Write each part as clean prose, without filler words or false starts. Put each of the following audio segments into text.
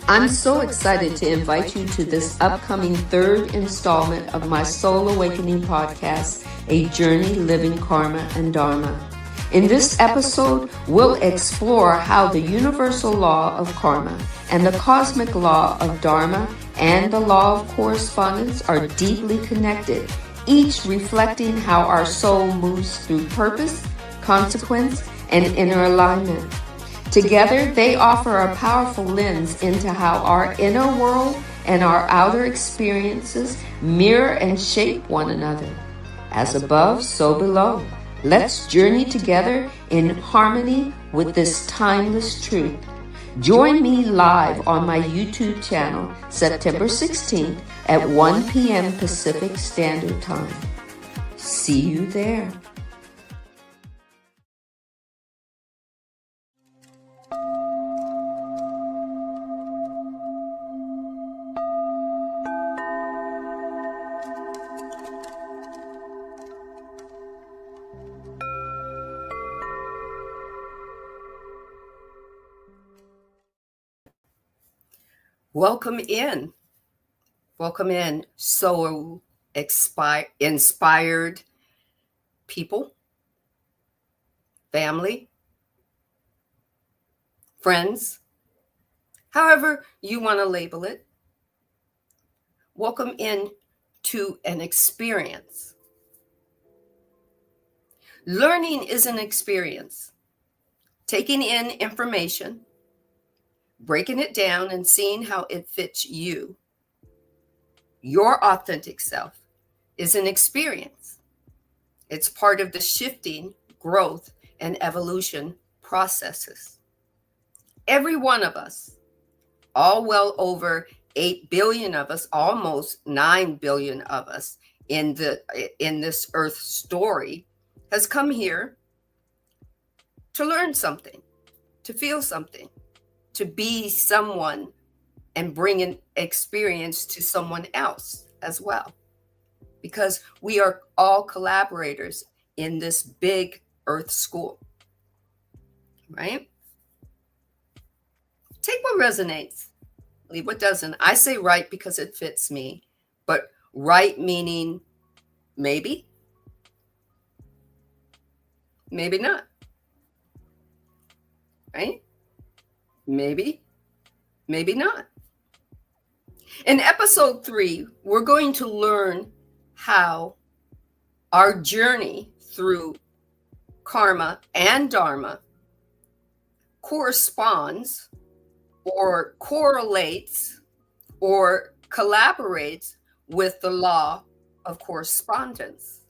I'm so excited to invite you to this upcoming third installment of my Soul Awakening podcast, A Journey Living Karma and Dharma. In this episode, we'll explore how the universal law of karma and the cosmic law of Dharma and the law of correspondence are deeply connected, each reflecting how our soul moves through purpose, consequence, and inner alignment. Together, they offer a powerful lens into how our inner world and our outer experiences mirror and shape one another. As above, so below. Let's journey together in harmony with this timeless truth. Join me live on my YouTube channel September 16th at 1 p.m. Pacific Standard Time. See you there. Welcome in, so inspired people, family, friends, however you want to label it. Welcome in to an experience. Learning is an experience. Taking in information, breaking it down and seeing how it fits you, your authentic self, is an experience. It's part of the shifting, growth, and evolution processes. Every one of us, all well over 8 billion of us, almost 9 billion of us in this earth story, has come here to learn something, to feel something, to be someone and bring an experience to someone else as well. Because we are all collaborators in this big earth school, right? Take what resonates, leave what doesn't. I say right because it fits me, but right meaning maybe, maybe not, right? Maybe, maybe not. In episode 3, we're going to learn how our journey through karma and dharma corresponds or correlates or collaborates with the law of correspondence,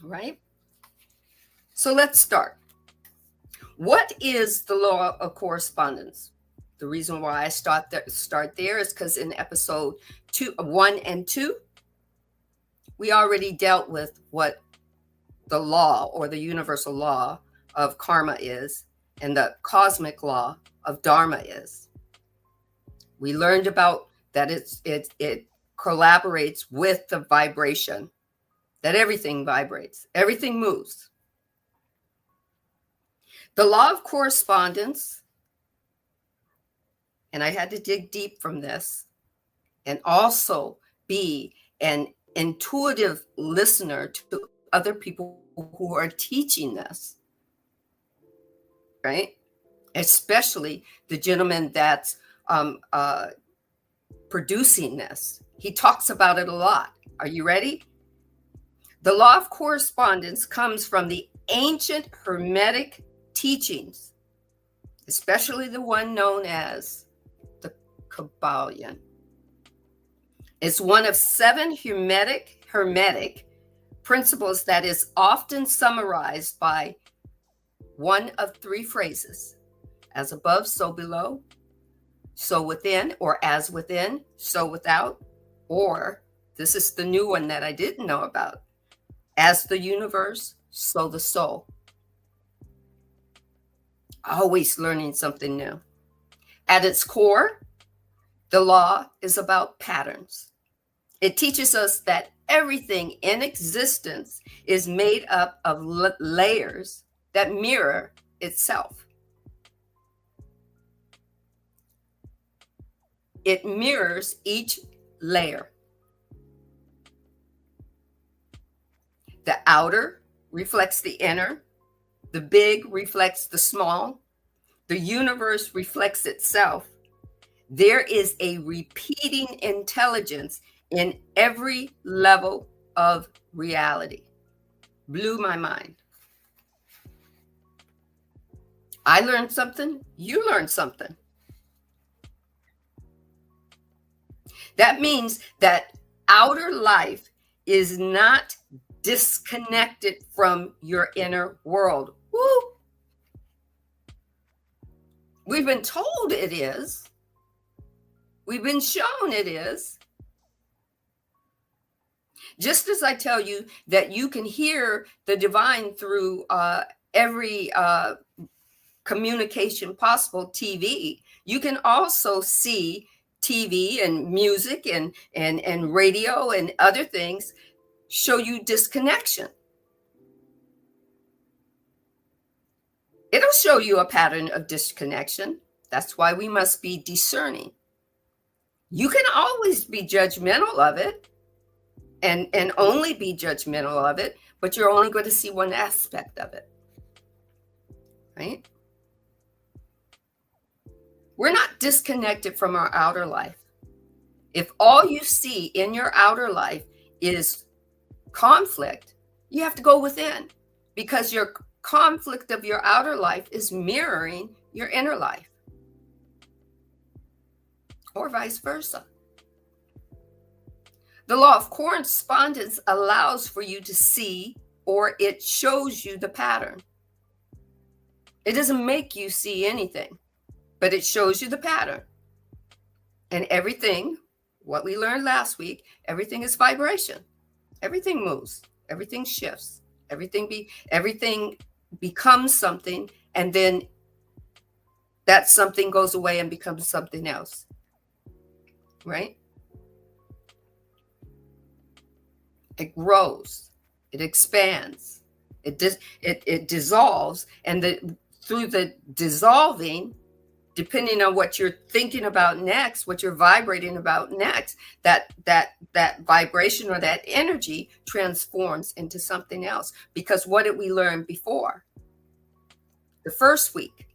right? So let's start. What is the law of correspondence? The reason why I start there is because in episode 1 and 2, we already dealt with what the law or the universal law of karma is and the cosmic law of dharma is. We learned about that it collaborates with the vibration, that everything vibrates, everything moves. The law of correspondence, and I had to dig deep from this and also be an intuitive listener to other people who are teaching this, right? Especially the gentleman that's producing this. He talks about it a lot. Are you ready? The law of correspondence comes from the ancient Hermetic teachings, especially the one known as the Kabbalion. It's one of 7 Hermetic principles that is often summarized by one of 3 phrases: as above, so below, so within, or as within, so without, or this is the new one that I didn't know about: as the universe, so the soul. always learning something new. At its core, the law is about patterns. It teaches us that everything in existence is made up of layers that mirror itself. It mirrors each layer. The outer reflects the inner, the big reflects the small, the universe reflects itself. There is a repeating intelligence in every level of reality. Blew my mind. I learned something, you learned something. That means that outer life is not disconnected from your inner world. Woo! We've been told it is. We've been shown it is. Just as I tell you that you can hear the divine through every communication possible, TV, you can also see TV and music and radio and other things show you disconnection. It'll show you a pattern of disconnection. That's why we must be discerning. You can always be judgmental of it and only be judgmental of it, but you're only going to see one aspect of it, right? We're not disconnected from our outer life. If all you see in your outer life is conflict, you have to go within, because your conflict of your outer life is mirroring your inner life, or vice versa. The law of correspondence allows for you to see, or it shows you the pattern. It doesn't make you see anything, but it shows you the pattern. And everything, what we learned last week, everything is vibration. Everything moves, everything shifts, everything becomes something, and then that something goes away and becomes something else, right? It grows, it expands, it dissolves, and through the dissolving, depending on what you're thinking about next, what you're vibrating about next, that vibration or that energy transforms into something else. Because what did we learn before? The first week,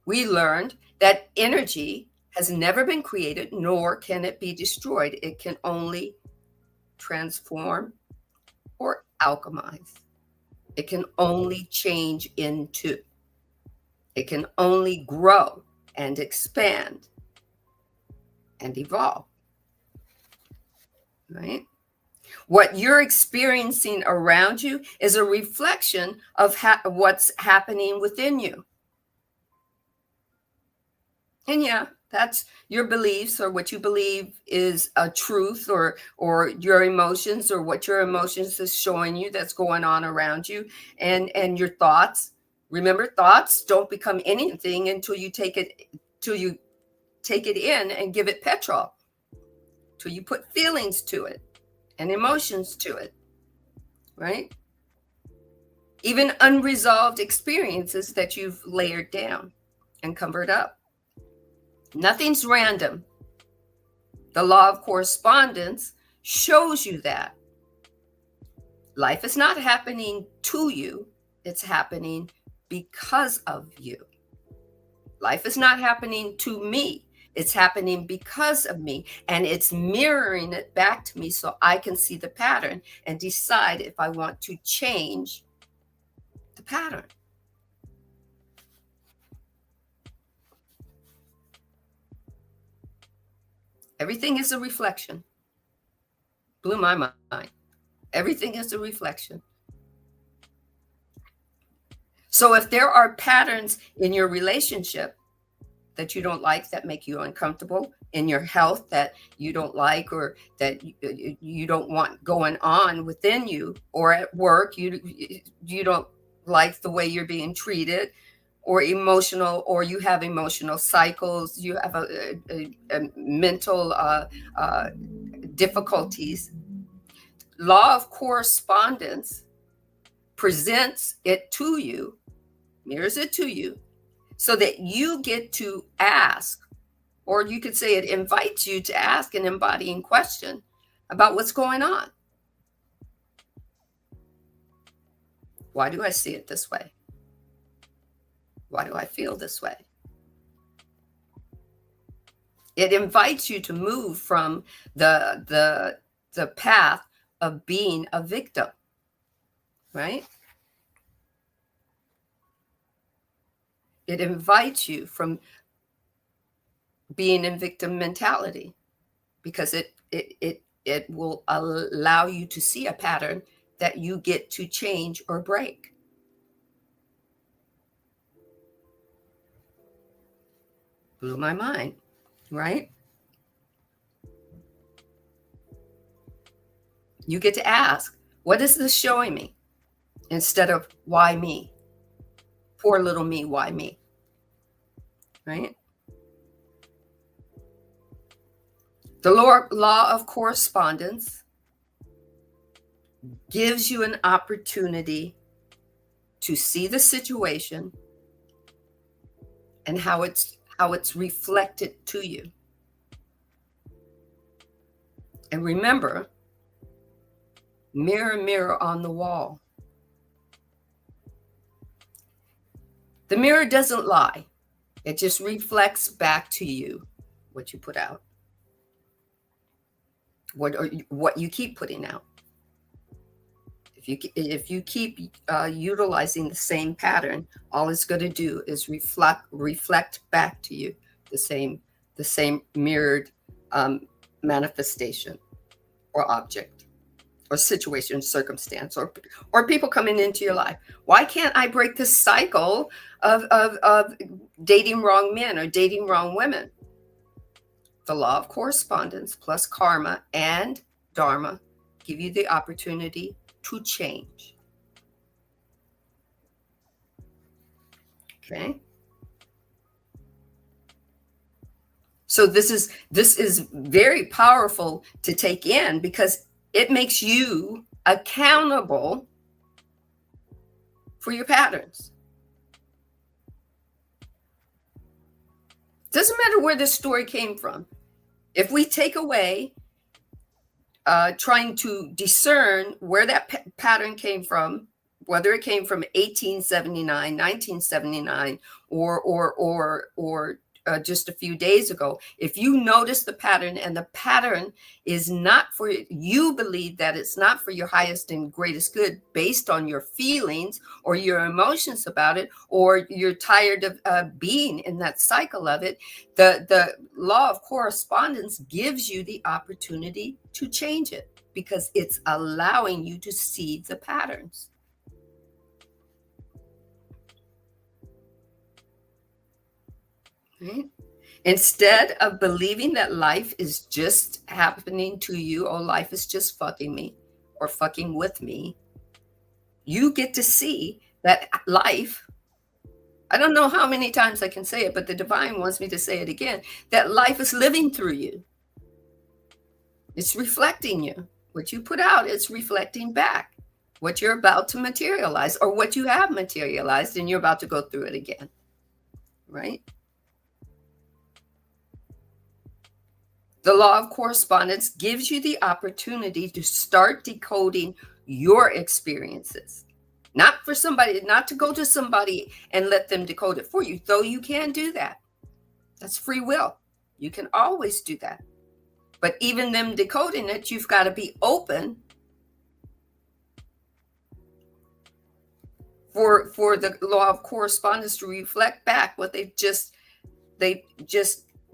we learned that energy has never been created, nor can it be destroyed. It can only transform or alchemize. It can only change into. It can only grow and expand and evolve, right? What you're experiencing around you is a reflection of what's happening within you. And yeah, that's your beliefs, or what you believe is a truth, or your emotions, or what your emotions is showing you that's going on around you, and your thoughts. Remember, thoughts don't become anything until you take it in and give it petrol, till you put feelings to it and emotions to it, right? Even unresolved experiences that you've layered down and covered up. Nothing's random. The law of correspondence shows you that life is not happening to you, it's happening because of you. Life is not happening to me, it's happening because of me, and it's mirroring it back to me so I can see the pattern and decide if I want to change the pattern. Everything is a reflection. Blew my mind. Everything is a reflection. So if there are patterns in your relationship that you don't like, that make you uncomfortable, in your health that you don't like, or that you don't want going on within you, or at work, you don't like the way you're being treated, or emotional, or you have emotional cycles, you have a mental difficulties. Law of correspondence presents it to you, mirrors it to you, so that you get to ask, or you could say it invites you to ask an embodying question about what's going on. Why do I see it this way? Why do I feel this way? It invites you to move from the path of being a victim, right? It invites you from being in victim mentality, because it will allow you to see a pattern that you get to change or break. Blew my mind, right? You get to ask, what is this showing me? Instead of, why me? Poor little me, why me? Right? The law of correspondence gives you an opportunity to see the situation and how it's reflected to you. And remember, mirror, mirror on the wall. The mirror doesn't lie. It just reflects back to you what you put out, what you keep putting out. If you keep utilizing the same pattern, all it's going to do is reflect back to you the same mirrored manifestation or object or situation, circumstance, or people coming into your life. Why can't I break this cycle of dating wrong men or dating wrong women? The law of correspondence plus karma and Dharma give you the opportunity to change. Okay. So this is very powerful to take in, because it makes you accountable for your patterns. Doesn't matter where this story came from. If we take away trying to discern where that pattern came from, whether it came from 1879, 1979, or just a few days ago, if you notice the pattern and the pattern is not for you, believe that it's not for your highest and greatest good based on your feelings or your emotions about it, or you're tired of being in that cycle of it, the law of correspondence gives you the opportunity to change it, because it's allowing you to see the patterns. Right? Instead of believing that life is just happening to you, or life is just fucking me or fucking with me, you get to see that life, I don't know how many times I can say it, but the divine wants me to say it again, that life is living through you. It's reflecting you. What you put out, it's reflecting back what you're about to materialize, or what you have materialized and you're about to go through it again. Right? The law of correspondence gives you the opportunity to start decoding your experiences. Not for somebody, not to go to somebody and let them decode it for you, though you can do that. That's free will. You can always do that. But even them decoding it, you've got to be open for the law of correspondence to reflect back what they just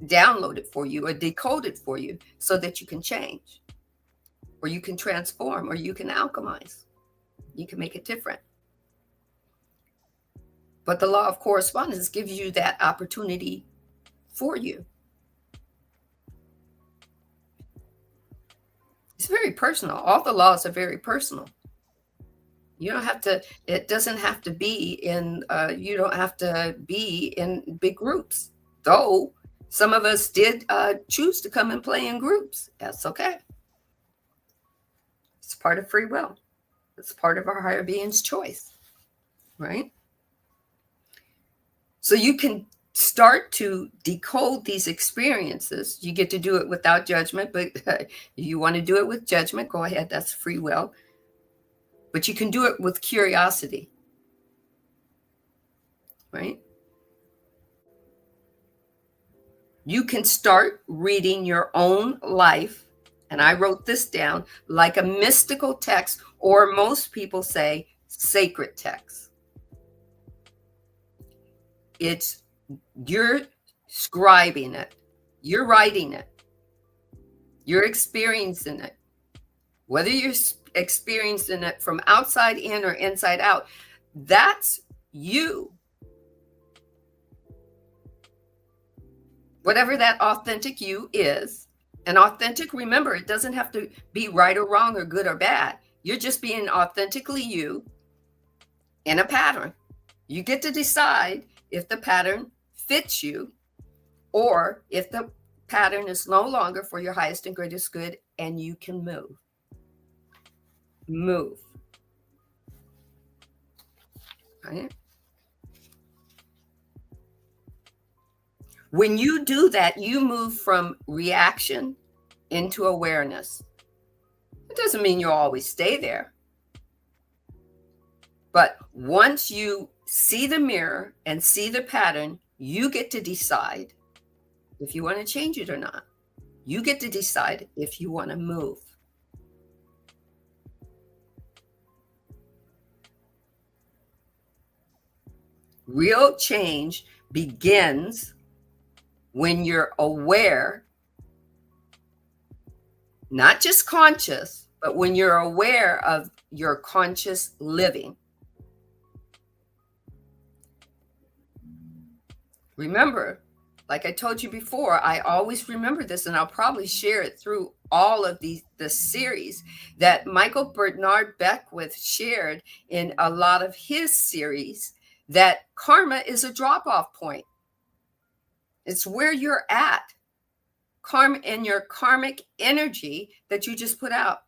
downloaded for you or decoded for you, so that you can change, or you can transform, or you can alchemize. You can make it different. But the law of correspondence gives you that opportunity for you. It's very personal. All the laws are very personal. You don't have to, it doesn't have to be in, you don't have to be in big groups. Though some of us did choose to come and play in groups. That's okay. It's part of free will. It's part of our higher being's choice, right? So you can start to decode these experiences. You get to do it without judgment, but you want to do it with judgment, go ahead. That's free will. But you can do it with curiosity, right? You can start reading your own life, and I wrote this down, like a mystical text, or most people say sacred text. It's, you're scribing it, you're writing it, you're experiencing it. Whether you're experiencing it from outside in or inside out, that's you. Whatever that authentic you is. And authentic, remember, it doesn't have to be right or wrong or good or bad. You're just being authentically you in a pattern. You get to decide if the pattern fits you, or if the pattern is no longer for your highest and greatest good, and you can move. Move. Right? When you do that, you move from reaction into awareness. It doesn't mean you'll always stay there. But once you see the mirror and see the pattern, you get to decide if you want to change it or not. You get to decide if you want to move. Real change begins when you're aware, not just conscious, but when you're aware of your conscious living. Remember, like I told you before, I always remember this, and I'll probably share it through all of the series that Michael Bernard Beckwith shared in a lot of his series, that karma is a drop-off point. It's where you're at. Karma and your karmic energy that you just put out,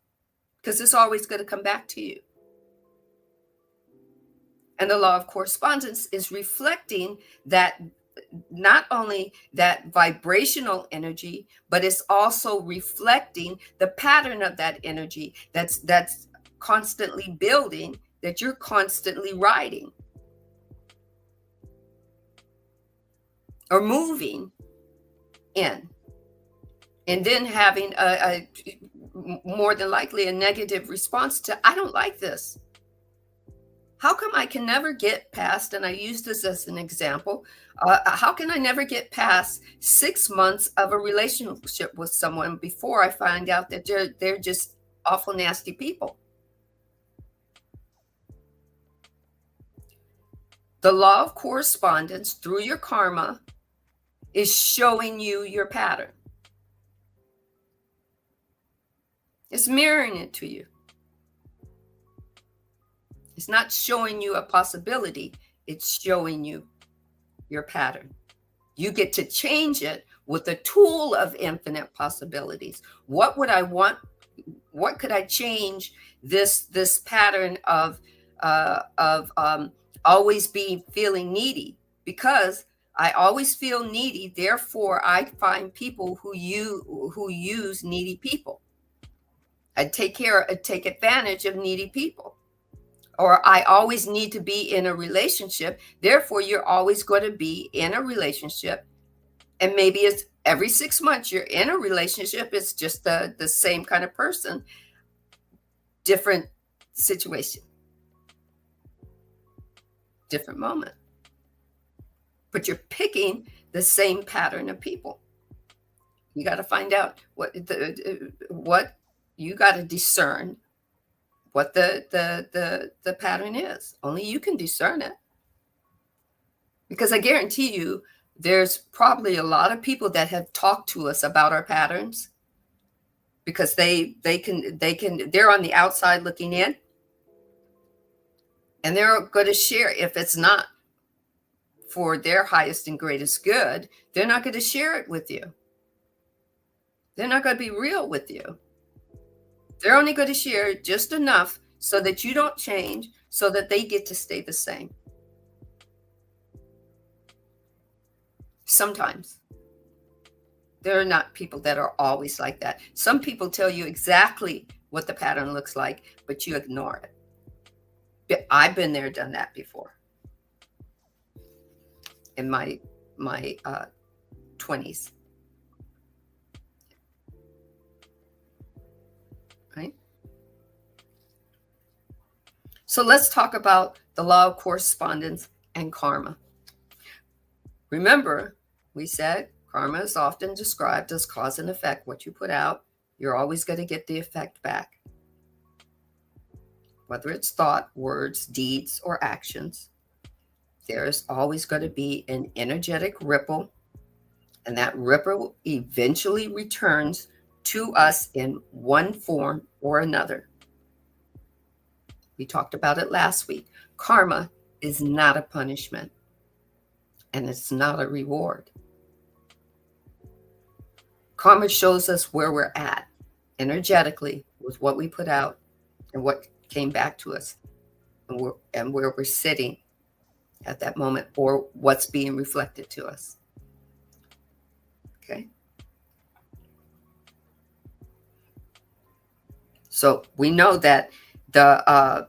because it's always going to come back to you. And the law of correspondence is reflecting that, not only that vibrational energy, but it's also reflecting the pattern of that energy that's constantly building, that you're constantly riding or moving in, and then having a more than likely a negative response to, I don't like this. How come I can never get past, and I use this as an example, how can I never get past 6 months of a relationship with someone before I find out that they're just awful, nasty people? The law of correspondence through your karma is showing you your pattern. It's mirroring it to you. It's not showing you a possibility. It's showing you your pattern. You get to change it with the tool of infinite possibilities. What would I want? What could I change this pattern of always feeling needy? Because I always feel needy. Therefore, I find people who use needy people. I take advantage of needy people. Or I always need to be in a relationship. Therefore, you're always going to be in a relationship. And maybe it's every 6 months you're in a relationship. It's just the same kind of person, different situation, different moment. But you're picking the same pattern of people. You got to find out what you got to discern what the pattern is. Only you can discern it. Because I guarantee you, there's probably a lot of people that have talked to us about our patterns, because they're on the outside looking in. And they're going to share. If it's not for their highest and greatest good, they're not going to share it with you. They're not going to be real with you. They're only going to share just enough so that you don't change, so that they get to stay the same. Sometimes. There are not people that are always like that. Some people tell you exactly what the pattern looks like, but you ignore it. I've been there, done that before. In my 20s. Right? So let's talk about the law of correspondence and karma. Remember, we said karma is often described as cause and effect. What you put out, you're always going to get the effect back. Whether it's thought, words, deeds, or actions, there's always going to be an energetic ripple, and that ripple eventually returns to us in one form or another. We talked about it last week. Karma is not a punishment, and it's not a reward. Karma shows us where we're at energetically with what we put out and what came back to us, and where we're sitting at that moment, or what's being reflected to us. Okay. So we know that the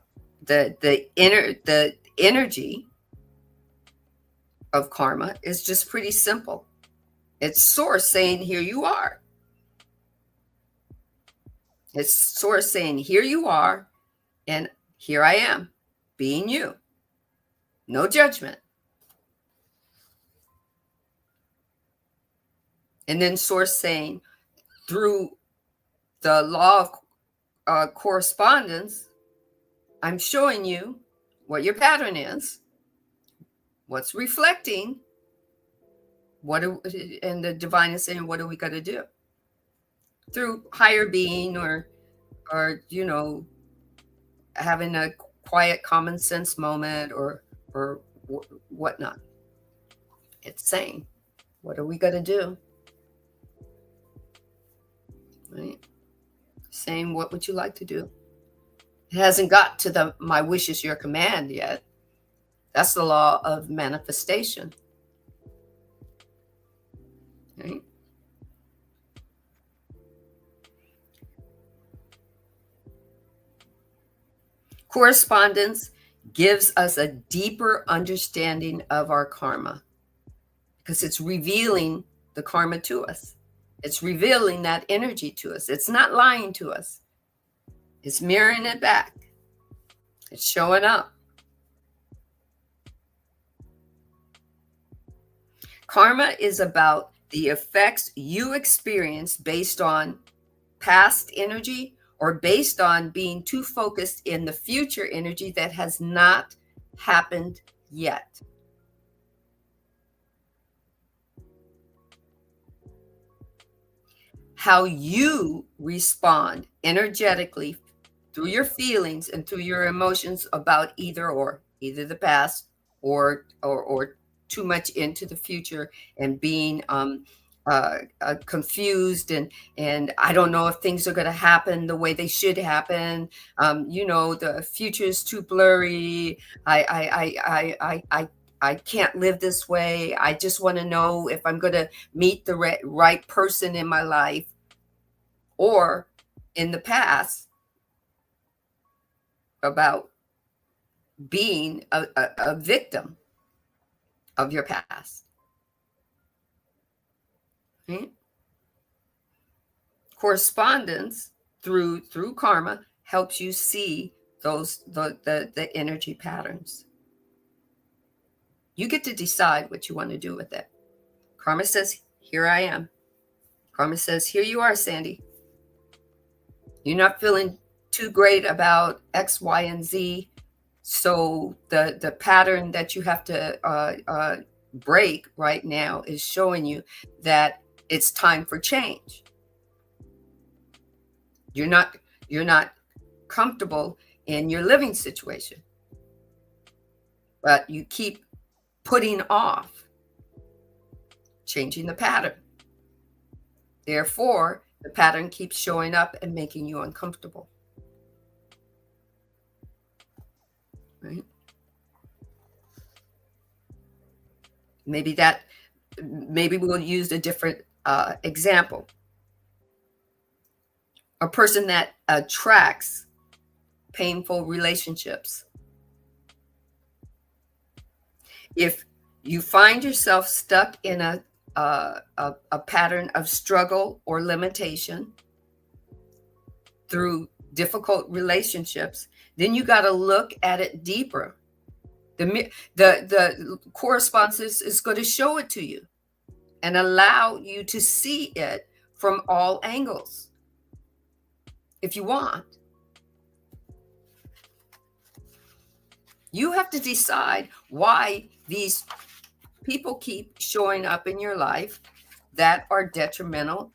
energy of karma is just pretty simple. It's source saying, here you are. It's source saying, here you are, and here I am, being you. No judgment. And then source saying, through the law of correspondence, I'm showing you what your pattern is, what's reflecting, and the divine is saying, what are we going to do? Through higher being, or having a quiet common sense moment, or whatnot. It's saying, what are we going to do? Right? Saying, what would you like to do? It hasn't got to the my wish is your command yet. That's the law of manifestation. Right? Correspondence gives us a deeper understanding of our karma, because it's revealing the karma to us. It's revealing that energy to us. It's not lying to us. It's mirroring it back. It's showing up. Karma is about the effects you experience based on past energy, or based on being too focused in the future energy that has not happened yet. How you respond energetically through your feelings and through your emotions about either the past or too much into the future, and being confused, and I don't know if things are going to happen the way they should happen. The future is too blurry. I can't live this way. I just want to know if I'm going to meet the right person in my life. Or in the past, about being a victim of your past. Right? Correspondence through karma helps you see the energy patterns. You get to decide what you want to do with it. Karma says, here I am. Karma says, here you are, Sandy. You're not feeling too great about X, Y, and Z. So the pattern that you have to break right now is showing you that it's time for change. You're not comfortable in your living situation. but you keep putting off changing the pattern. Therefore, the pattern keeps showing up and making you uncomfortable. Right? Maybe we'll use a different example. A person that attracts painful relationships. If you find yourself stuck in a pattern of struggle or limitation through difficult relationships, then you got to look at it deeper. The correspondence is going to show it to you and allow you to see it from all angles if you want. You have to decide why these people keep showing up in your life that are detrimental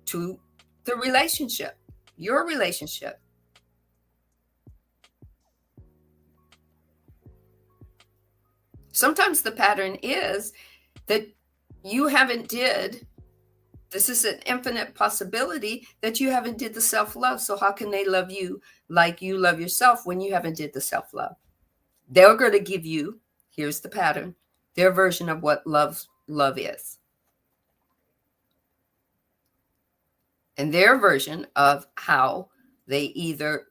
to the relationship, your relationship. Sometimes the pattern is that you haven't did, this is an infinite possibility that you haven't did the self-love. So how can they love you like you love yourself when you haven't did the self-love? They're going to give you, here's the pattern, their version of what love is. And their version of how they either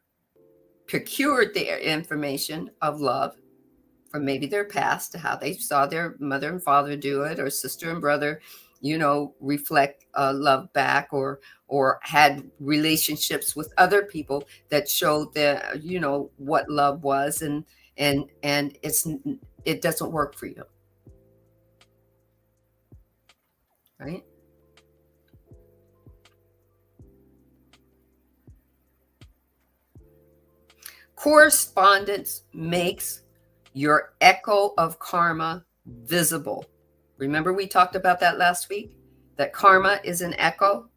procured their information of love from maybe their past, to how they saw their mother and father do it, or sister and brother, reflect love back, or had relationships with other people that showed that, what love was, and it doesn't work for you. Right? Correspondence makes your echo of karma visible. Remember we talked about that last week? That karma is an echo.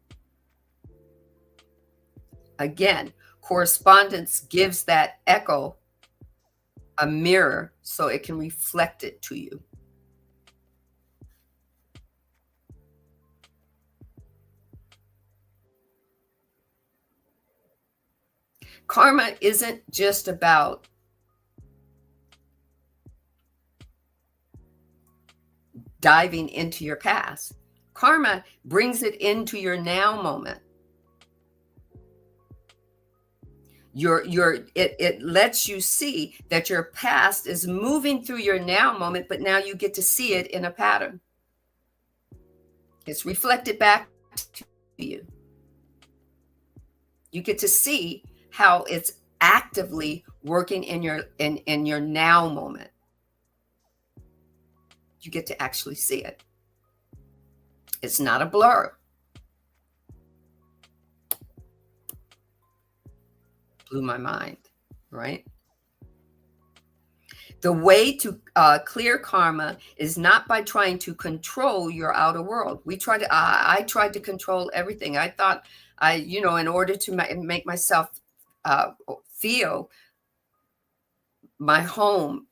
Again, correspondence gives that echo a mirror so it can reflect it to you. Karma isn't just about diving into your past. Karma brings it into your now moment. It lets you see that your past is moving through your now moment, but now you get to see it in a pattern. It's reflected back to you. You get to see how it's actively working in your now moment. You get to actually see it. It's not a blur. Blew my mind, right? The way to clear karma is not by trying to control your outer world. I tried to control everything. I thought in order to make myself feel my home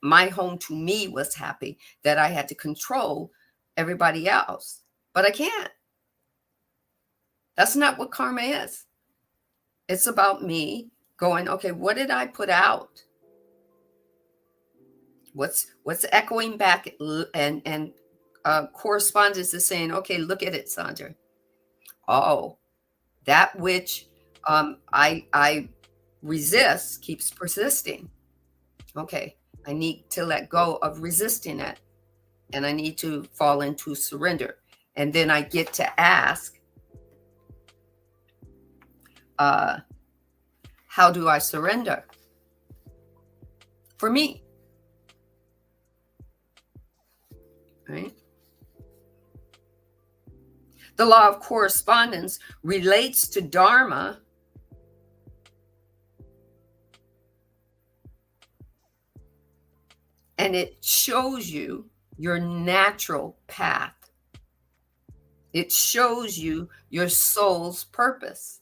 to me was happy, that I had to control everybody else. But I can't. That's not what karma is. It's about me going, okay, what did I put out? What's echoing back, and correspondence is saying, okay, look at it, Sandra. Oh, that which I resist keeps persisting. Okay, I need to let go of resisting it, and I need to fall into surrender. And then I get to ask, how do I surrender? For me. Right? The law of correspondence relates to Dharma and it shows you your natural path. It shows you your soul's purpose.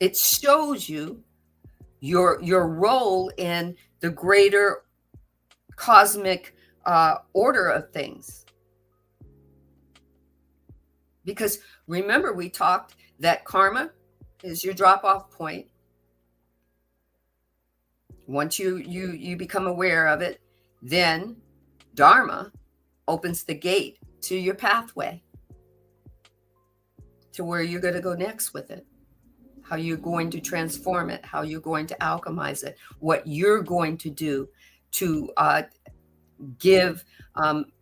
It shows you your role in the greater cosmic order of things. Because remember, we talked that karma is your drop-off point. Once you become aware of it, then Dharma opens the gate to your pathway, to where you're going to go next with it, how you're going to transform it, how you're going to alchemize it, what you're going to do to give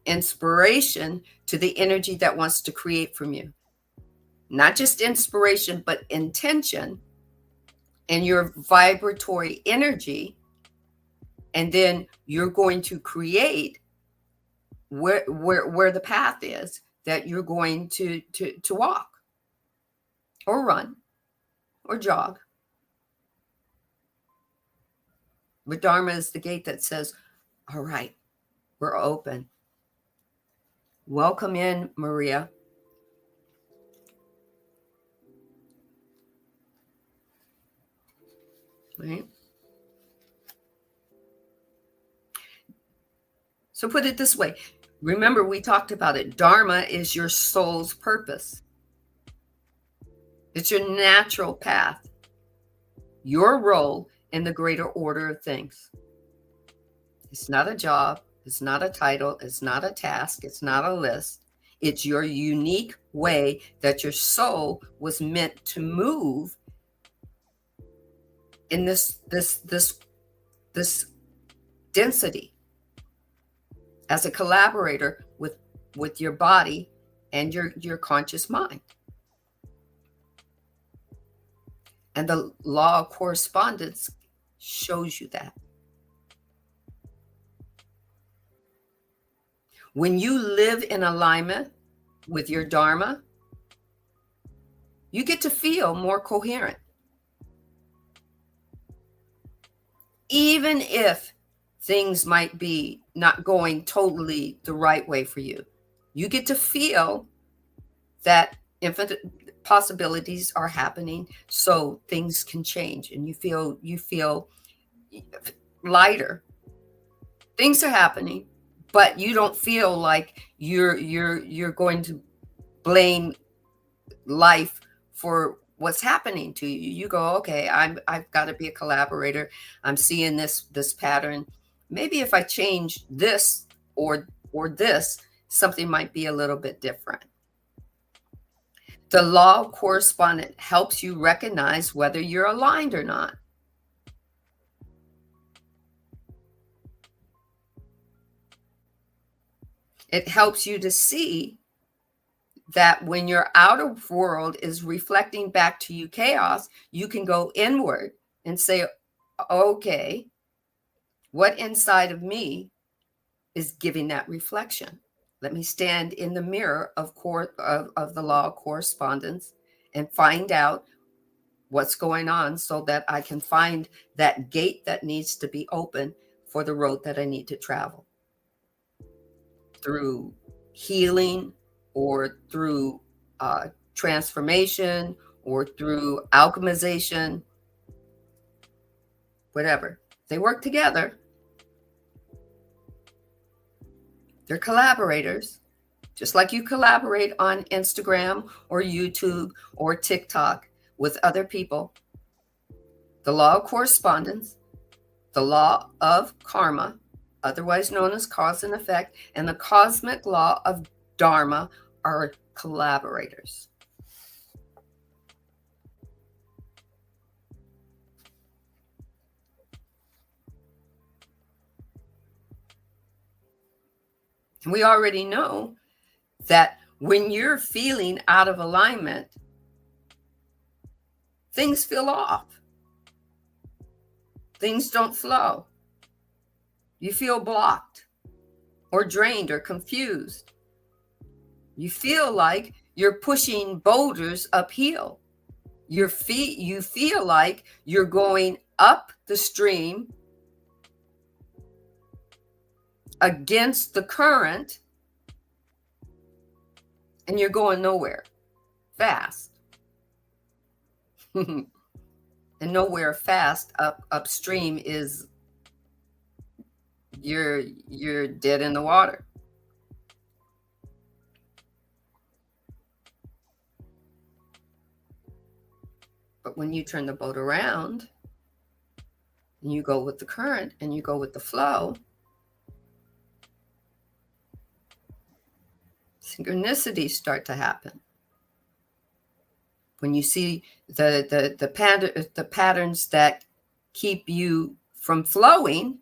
inspiration to the energy that wants to create from you. Not just inspiration, but intention and your vibratory energy. And then you're going to create where the path is that you're going to walk or run or jog. But Dharma is the gate that says, all right, we're open. Welcome in, Maria. Right? So put it this way. Remember, we talked about it. Dharma is your soul's purpose. It's your natural path, your role in the greater order of things. It's not a job. It's not a title. It's not a task. It's not a list. It's your unique way that your soul was meant to move in this density as a collaborator with your body and your conscious mind. And the law of correspondence shows you that. When you live in alignment with your Dharma, you get to feel more coherent. Even if things might be not going totally the right way for you, you get to feel that infinite possibilities are happening, so things can change, and you feel lighter. Things are happening, but you don't feel like you're going to blame life for what's happening to you. You go, okay, I've got to be a collaborator. I'm seeing this pattern. Maybe if I change this or this, something might be a little bit different. The law of correspondence helps you recognize whether you're aligned or not. It helps you to see that when your outer world is reflecting back to you chaos, you can go inward and say, okay, what inside of me is giving that reflection? Let me stand in the mirror of the law of correspondence and find out what's going on, so that I can find that gate that needs to be open for the road that I need to travel through healing, or through transformation, or through alchemization, whatever. They work together. They're collaborators, just like you collaborate on Instagram or YouTube or TikTok with other people. The law of correspondence, the law of karma, otherwise known as cause and effect, and the cosmic law of Dharma are collaborators. We already know that when you're feeling out of alignment, things feel off. Things don't flow. You feel blocked or drained or confused. You feel like you're pushing boulders uphill. You feel like you're going up the stream against the current, and you're going nowhere fast. and nowhere fast upstream is you're dead in the water. But when you turn the boat around and you go with the current and you go with the flow, synchronicities start to happen. When you see the patterns that keep you from flowing,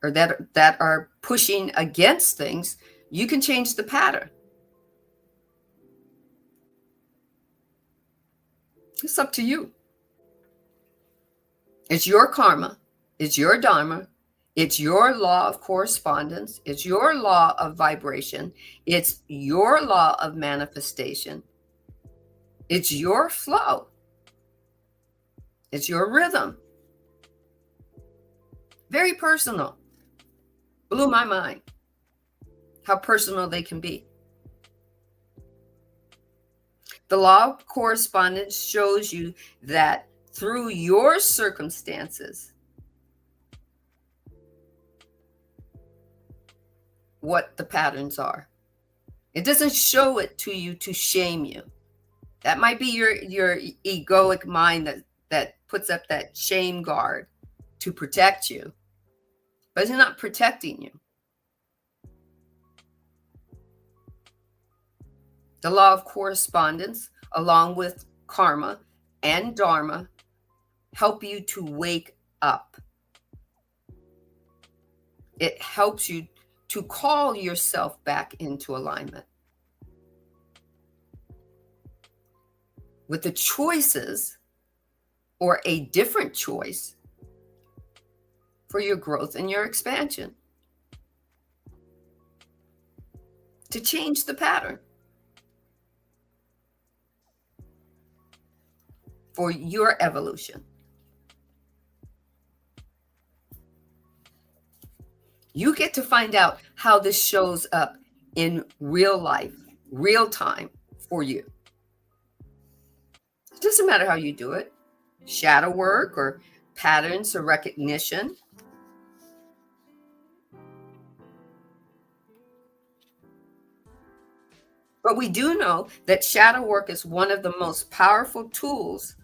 or that are pushing against things, you can change the pattern. It's up to you. It's your karma. It's your Dharma. It's your law of correspondence. It's your law of vibration. It's your law of manifestation. It's your flow. It's your rhythm. Very personal. Blew my mind how personal they can be. The law of correspondence shows you that through your circumstances, what the patterns are. It doesn't show it to you to shame you. That might be your egoic mind that puts up that shame guard to protect you, but it's not protecting you. The law of correspondence, along with karma and Dharma, help you to wake up. It helps you to call yourself back into alignment with the choices, or a different choice, for your growth and your expansion, to change the pattern for your evolution. You get to find out how this shows up in real life, real time for you. It doesn't matter how you do it. Shadow work or patterns or recognition. But we do know that shadow work is one of the most powerful tools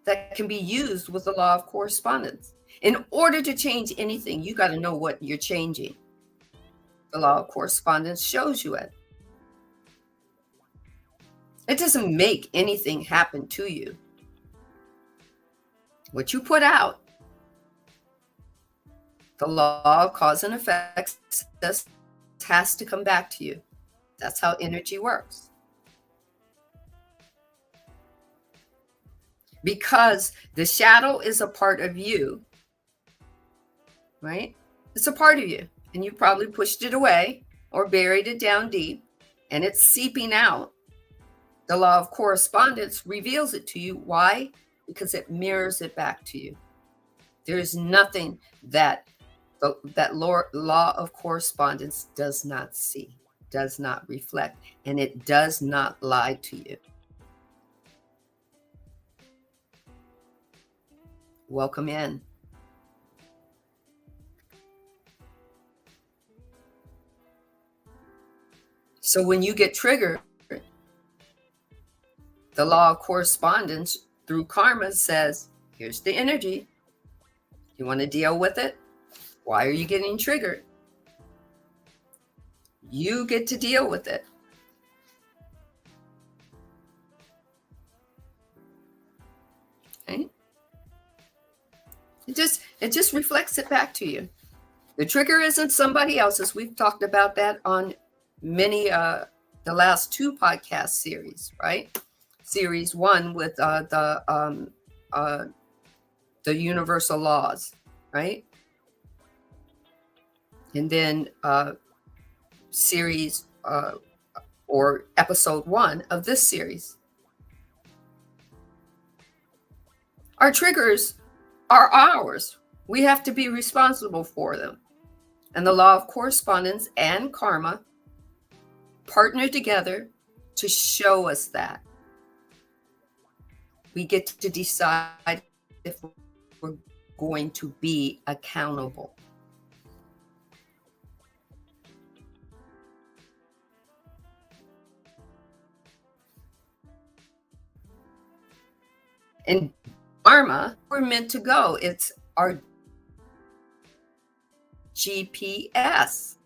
that can be used with the law of correspondence. In order to change anything, you got to know what you're changing. The law of correspondence shows you it. It doesn't make anything happen to you. What you put out, the law of cause and effect, has to come back to you. That's how energy works. Because the shadow is a part of you, right? It's a part of you, and you probably pushed it away or buried it down deep, and it's seeping out. The law of correspondence reveals it to you. Why? Because it mirrors it back to you. There's nothing that law of correspondence does not see, does not reflect, and it does not lie to you. Welcome in. So when you get triggered, the law of correspondence through karma says, here's the energy. You want to deal with it? Why are you getting triggered? You get to deal with it. Okay? It just reflects it back to you. The trigger isn't somebody else's. We've talked about that on many the last 2 podcast series, right? Series 1 with the universal laws, right? And then series or episode 1 of this series. Our triggers are ours. We have to be responsible for them. And the law of correspondence and karma partner together to show us that. We get to decide if we're going to be accountable. And Dharma, we're meant to go. It's our GPS.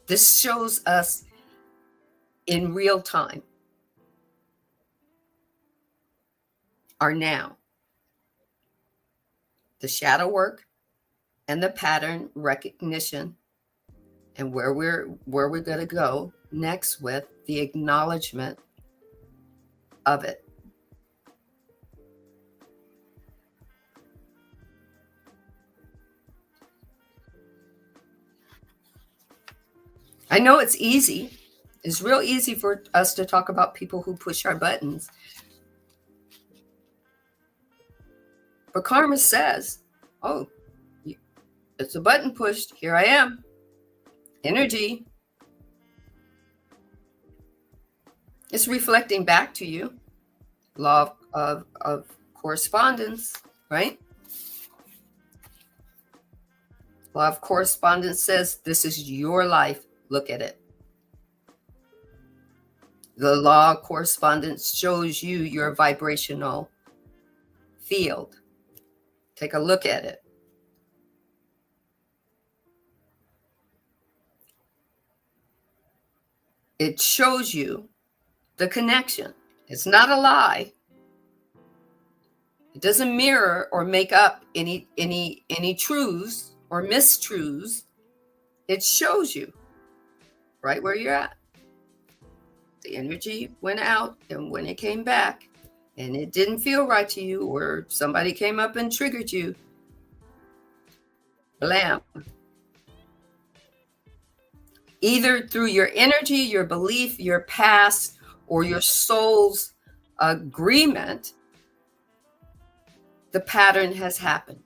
This shows us in real time our now, the shadow work and the pattern recognition, and where we're going to go next with the acknowledgement of it. I know it's easy. It's real easy for us to talk about people who push our buttons. But karma says, oh, it's a button pushed. Here I am. Energy. It's reflecting back to you. Law of correspondence, right? Law of correspondence says this is your life. Look at it. The law of correspondence shows you your vibrational field. Take a look at it. It shows you the connection. It's not a lie. It doesn't mirror or make up any truths or mistruths. It shows you right where you're at. The energy went out, and when it came back and it didn't feel right to you, or somebody came up and triggered you, blam. Either through your energy, your belief, your past, or your soul's agreement, the pattern has happened.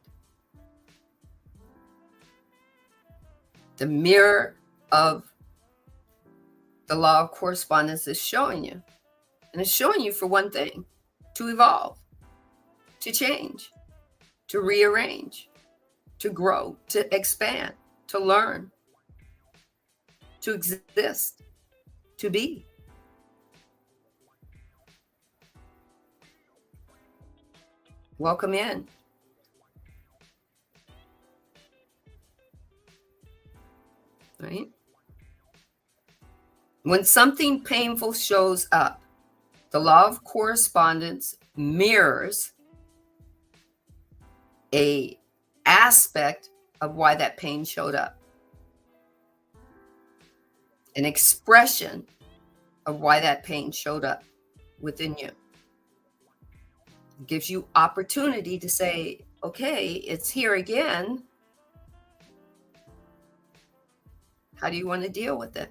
The mirror of the law of correspondence is showing you. And it's showing you for one thing, to evolve, to change, to rearrange, to grow, to expand, to learn, to exist, to be. Welcome in. Right? When something painful shows up, the law of correspondence mirrors an aspect of why that pain showed up, an expression of why that pain showed up within you. It gives you opportunity to say, okay, it's here again. How do you want to deal with it?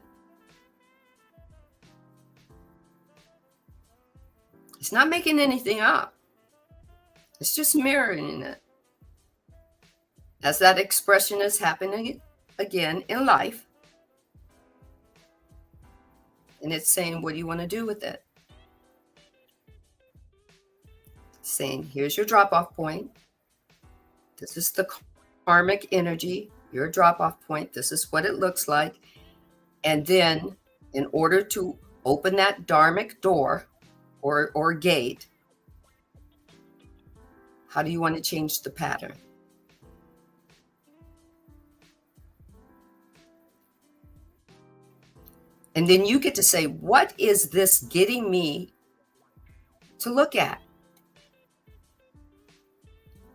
It's not making anything up. It's just mirroring it. As that expression is happening again in life, and it's saying, what do you want to do with it? Saying, here's your drop-off point. This is the karmic energy, your drop-off point. This is what it looks like. And then in order to open that dharmic door or gate, how do you want to change the pattern? And then you get to say, what is this getting me to look at?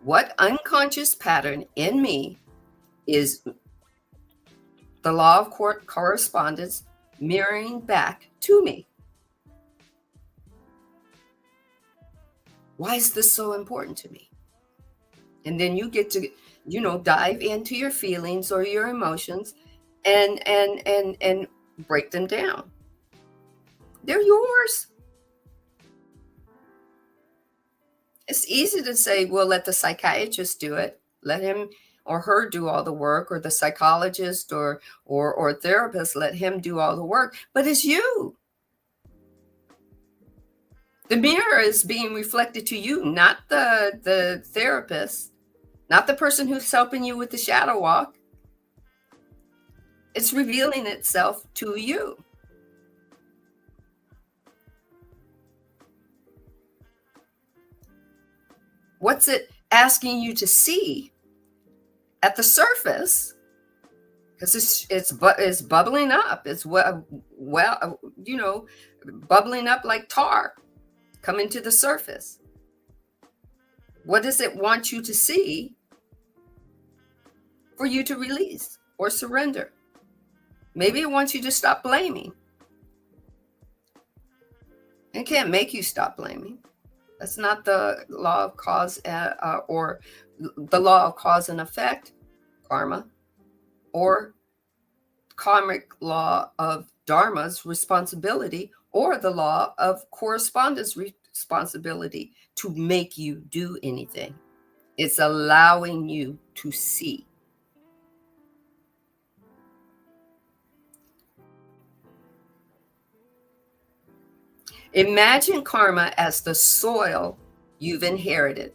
What unconscious pattern in me is the law of correspondence mirroring back to me? Why is this so important to me? And then you get to, dive into your feelings or your emotions and break them down. They're yours. It's easy to say, well, let the psychiatrist do it. Let him or her do all the work, or the psychologist or therapist let him do all the work, but it's you. The mirror is being reflected to you, not the therapist, not the person who's helping you with the shadow walk. It's revealing itself to you. What's it asking you to see at the surface? Because it's bubbling up. It's bubbling up like tar coming to the surface. What does it want you to see for you to release or surrender? Maybe it wants you to stop blaming. It can't make you stop blaming. That's not the law of cause or the law of cause and effect, karma, or karmic law of Dharma's responsibility, or the law of correspondence responsibility to make you do anything. It's allowing you to see. Imagine karma as the soil you've inherited.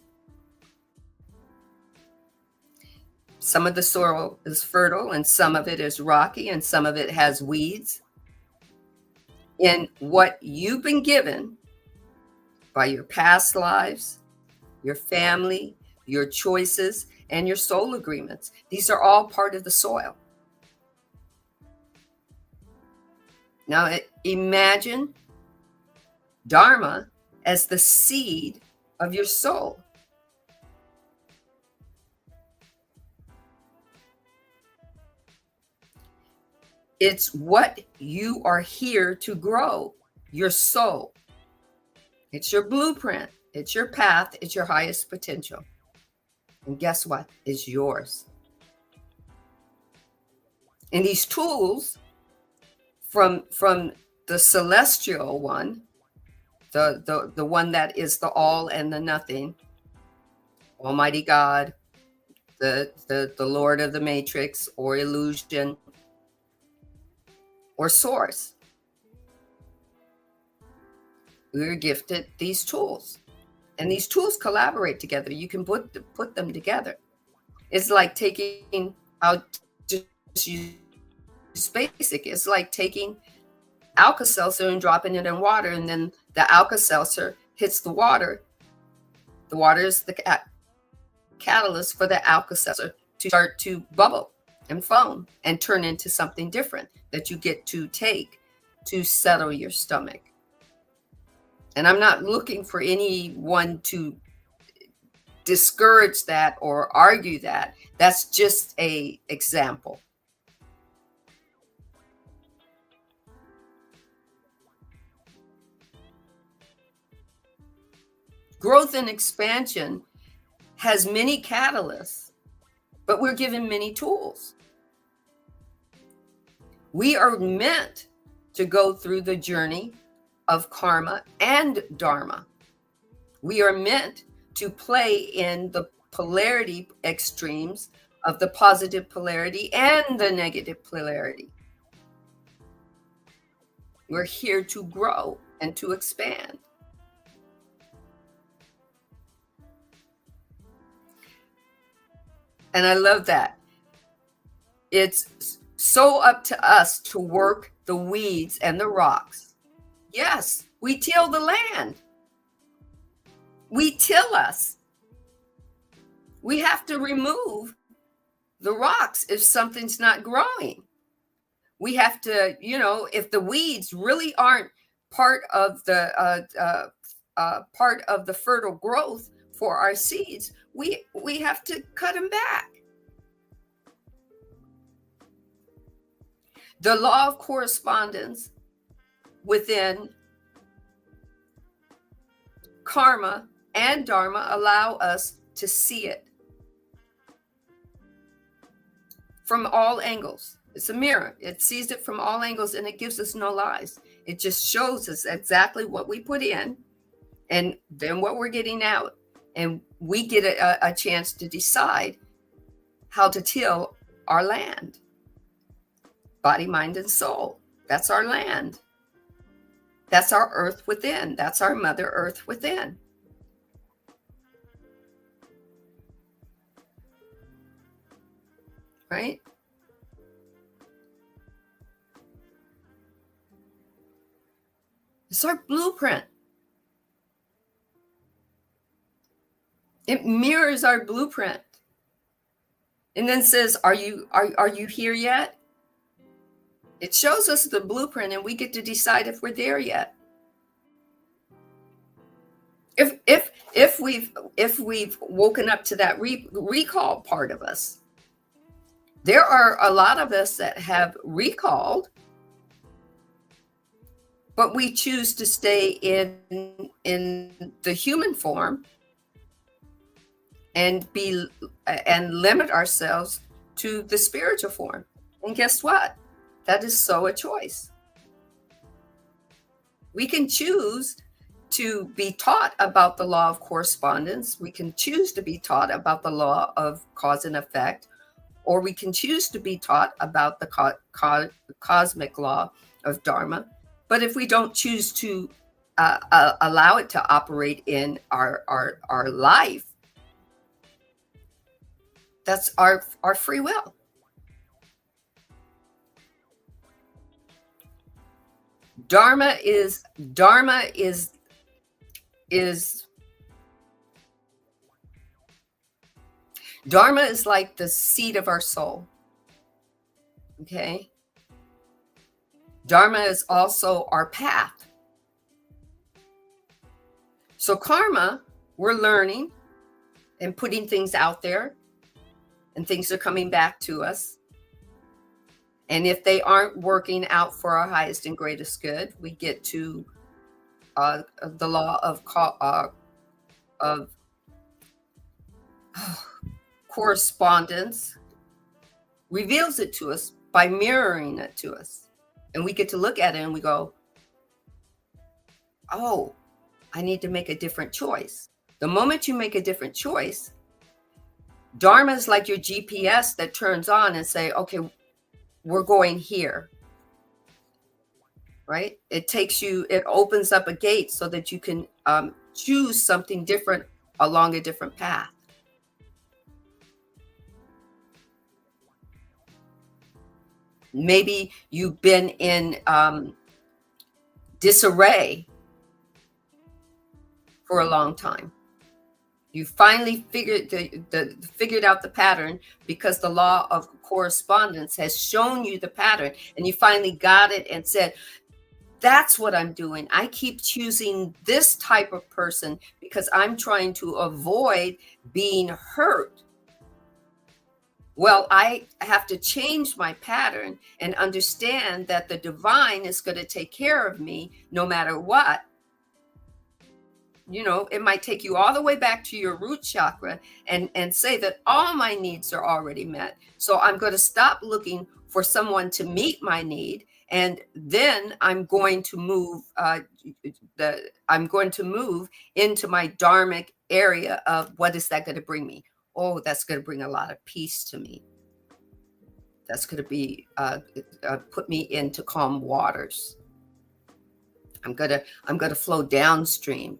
Some of the soil is fertile, and some of it is rocky, and some of it has weeds. And what you've been given by your past lives, your family, your choices, and your soul agreements, these are all part of the soil. Now imagine Dharma as the seed of your soul. It's what you are here to grow, your soul. It's your blueprint. It's your path. It's your highest potential. And guess what? It's yours. And these tools from the celestial one, the one that is the all and the nothing, Almighty God, the Lord of the Matrix or illusion or source. We're gifted these tools, and these tools collaborate together. You can put them together. It's like taking out, just use basic. It's like taking Alka-Seltzer and dropping it in water, and then the Alka-Seltzer hits the water. The water is the catalyst for the Alka-Seltzer to start to bubble and foam and turn into something different that you get to take to settle your stomach. And I'm not looking for anyone to discourage that or argue that. That's just an example. Growth and expansion has many catalysts, but we're given many tools. We are meant to go through the journey of karma and dharma. We are meant to play in the polarity extremes of the positive polarity and the negative polarity. We're here to grow and to expand. And I love that. It's so up to us to work the weeds and the rocks. Yes, we till the land. We till us. We have to remove the rocks if something's not growing. We have to, if the weeds really aren't part of the fertile growth for our seeds, we have to cut them back. The law of correspondence within karma and dharma allow us to see it from all angles. It's a mirror. It sees it from all angles, and it gives us no lies. It just shows us exactly what we put in and then what we're getting out. And we get a chance to decide how to till our land. Body, mind, and soul. That's our land. That's our earth within. That's our Mother Earth within. Right? It's our blueprint. It mirrors our blueprint. And then says, are you here yet? It shows us the blueprint, and we get to decide if we're there yet. If we've woken up to that recall part of us. There are a lot of us that have recalled, but we choose to stay in the human form and limit ourselves to the spiritual form. And guess what? That is so a choice. We can choose to be taught about the law of correspondence. We can choose to be taught about the law of cause and effect, or we can choose to be taught about the cosmic law of Dharma. But if we don't choose to allow it to operate in our life, that's our free will. Dharma is like the seat of our soul. Okay? Dharma is also our path. So karma, we're learning and putting things out there, and things are coming back to us. And if they aren't working out for our highest and greatest good, we get to the law of correspondence, reveals it to us by mirroring it to us. And we get to look at it and we go, oh, I need to make a different choice. The moment you make a different choice, Dharma is like your GPS that turns on and say, okay, we're going here, right? It opens up a gate so that you can choose something different along a different path. Maybe you've been in disarray for a long time. You finally figured out the pattern because the law of correspondence has shown you the pattern, and you finally got it and said, that's what I'm doing. I keep choosing this type of person because I'm trying to avoid being hurt. Well, I have to change my pattern and understand that the divine is going to take care of me no matter what. You know, it might take you all the way back to your root chakra and say that all my needs are already met. So I'm going to stop looking for someone to meet my need. And then I'm going to move into my dharmic area of what is that going to bring me? Oh, that's going to bring a lot of peace to me. That's going to be put me into calm waters. I'm going to flow downstream.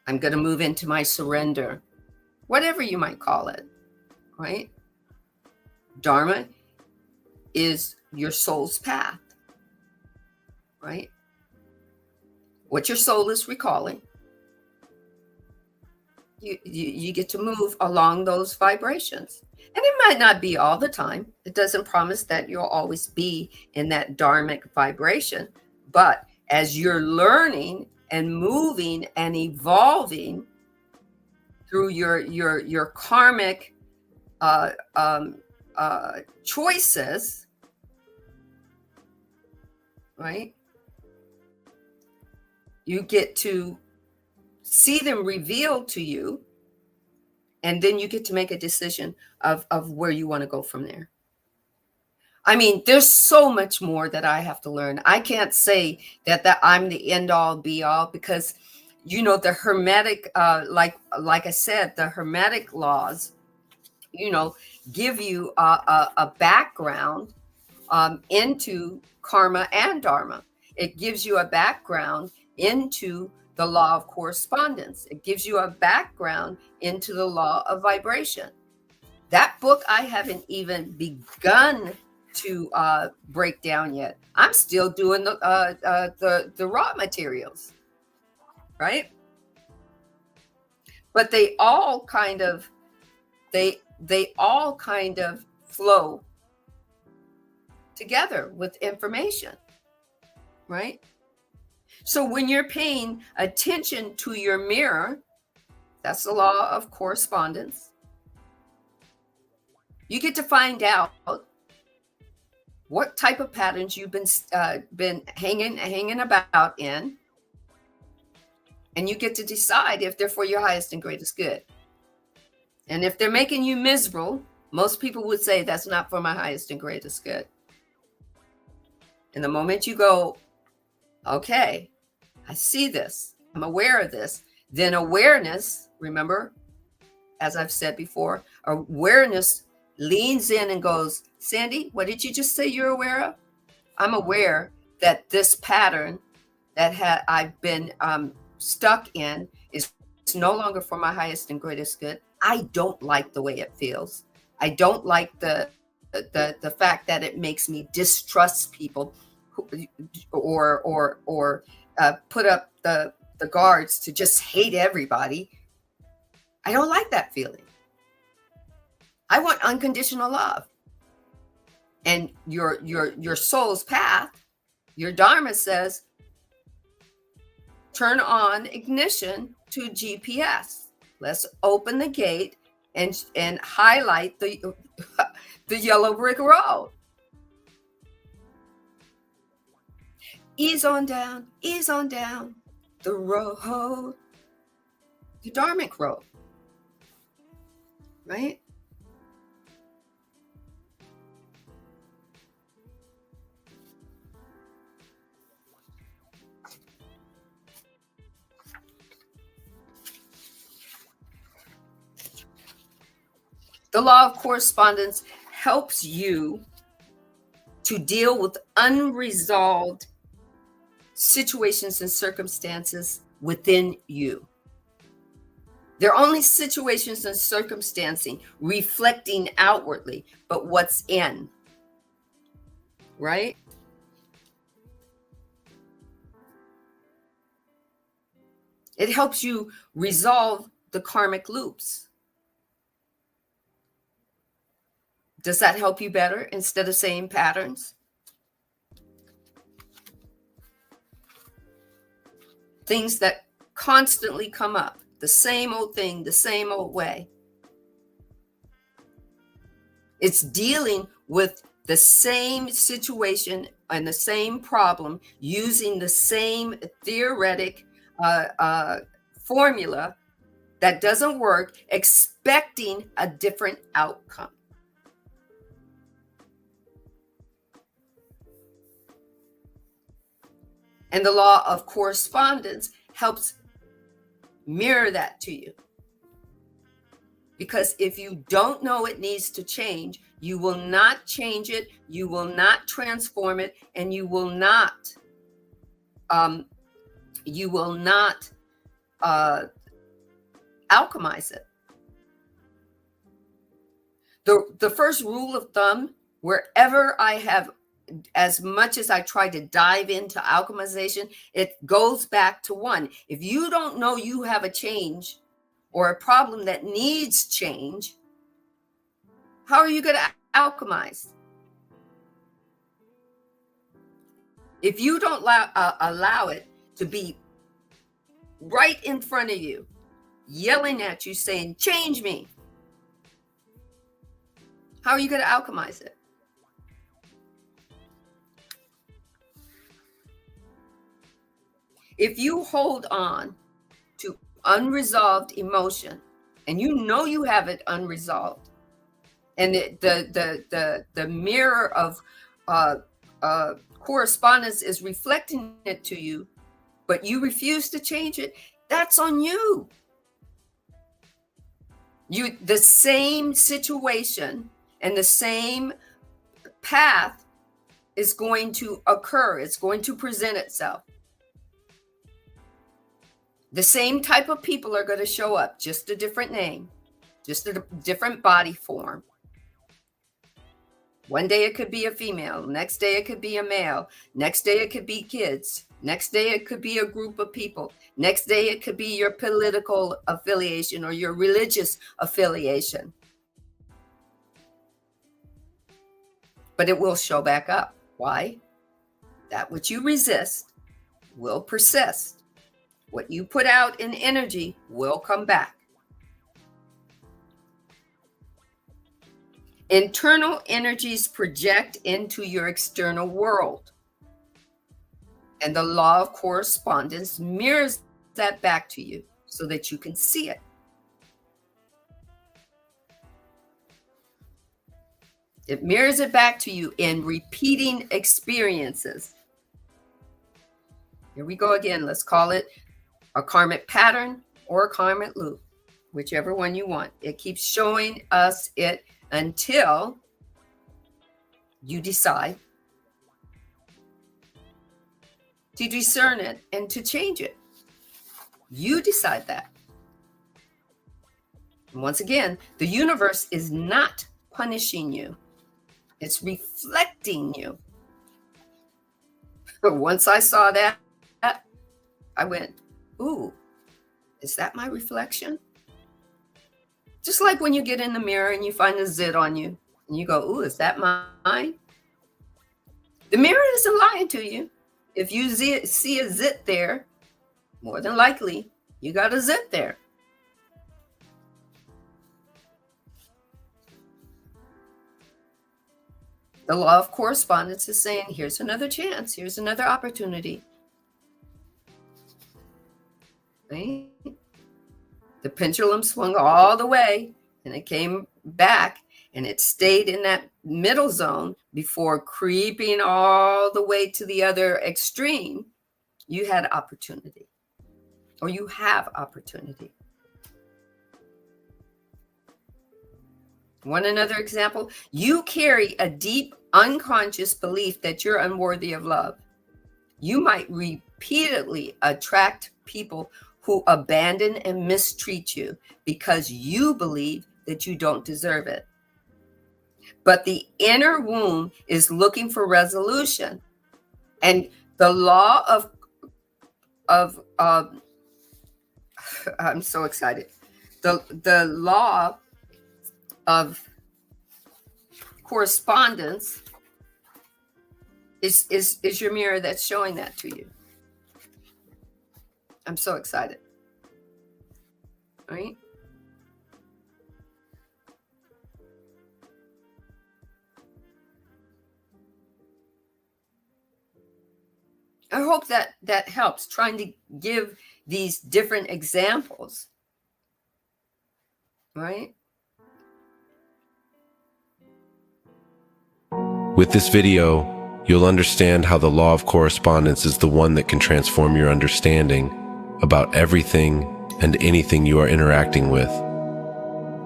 I'm going to move into my surrender, whatever you might call it, right? Dharma is your soul's path, right? What your soul is recalling, you get to move along those vibrations. And it might not be all the time. It doesn't promise that you'll always be in that dharmic vibration. But as you're learning and moving and evolving through your karmic choices, right? You get to see them revealed to you, and then you get to make a decision of where you want to go from there. I mean, there's so much more that I have to learn. I can't say that I'm the end all be all, because, you know, the hermetic, like I said, the hermetic laws, you know, give you a background into karma and dharma. It gives you a background into the law of correspondence. It gives you a background into the law of vibration. That book I haven't even begun to break down yet. I'm still doing the raw materials, right? But they all kind of flow together with information, right? So when you're paying attention to your mirror, that's the law of correspondence. You get to find out what type of patterns you've been hanging about in, and you get to decide if they're for your highest and greatest good. And if they're making you miserable, most people would say that's not for my highest and greatest good. And the moment you go, okay, I see this, I'm aware of this, then awareness, remember, as I've said before, awareness leans in and goes, Sandy, what did you just say you're aware of? I'm aware that this pattern that I've been stuck in is no longer for my highest and greatest good. I don't like the way it feels. I don't like the fact that it makes me distrust people or put up the guards to just hate everybody. I don't like that feeling. I want unconditional love. And your soul's path, your Dharma says, turn on ignition to GPS. Let's open the gate and highlight the yellow brick road. Ease on down the road, the Dharmic road, right? The law of correspondence helps you to deal with unresolved situations and circumstances within you. They're only situations and circumstances reflecting outwardly, but what's in, right? It helps you resolve the karmic loops. Does that help you better instead of saying patterns? Things that constantly come up, the same old thing, the same old way. It's dealing with the same situation and the same problem using the same theoretic formula that doesn't work, expecting a different outcome. And the law of correspondence helps mirror that to you. Because if you don't know it needs to change, you will not change it, you will not transform it, and you will not alchemize it. The first rule of thumb, wherever I have, as much as I try to dive into alchemization, it goes back to one. If you don't know you have a change or a problem that needs change, how are you going to alchemize? If you don't allow it to be right in front of you, yelling at you, saying, change me, how are you going to alchemize it? If you hold on to unresolved emotion, and you know you have it unresolved, and the mirror of correspondence is reflecting it to you, but you refuse to change it, that's on you. The same situation and the same path is going to occur. It's going to present itself. The same type of people are going to show up, just a different name, just a different body form. One day it could be a female. Next day it could be a male. Next day it could be kids. Next day it could be a group of people. Next day it could be your political affiliation or your religious affiliation. But it will show back up. Why? That which you resist will persist. What you put out in energy will come back. Internal energies project into your external world. And the law of correspondence mirrors that back to you so that you can see it. It mirrors it back to you in repeating experiences. Here we go again. Let's call it a karmic pattern or a karmic loop, whichever one you want. It keeps showing us it until you decide to discern it and to change it. You decide that. And once again, the universe is not punishing you. It's reflecting you. But once I saw that, I went, ooh, is that my reflection? Just like when you get in the mirror and you find a zit on you and you go, ooh, is that mine? The mirror isn't lying to you. If you see a zit there, more than likely you got a zit there. The law of correspondence is saying, here's another chance. Here's another opportunity. Right? The pendulum swung all the way and it came back and it stayed in that middle zone before creeping all the way to the other extreme. You had opportunity, or you have opportunity. Want another example? You carry a deep unconscious belief that you're unworthy of love. You might repeatedly attract people who abandon and mistreat you because you believe that you don't deserve it. But the inner wound is looking for resolution. And the law of I'm so excited. The law of correspondence is your mirror that's showing that to you. I'm so excited. All right. I hope that helps, trying to give these different examples. Right? With this video, you'll understand how the law of correspondence is the one that can transform your understanding about everything and anything you are interacting with.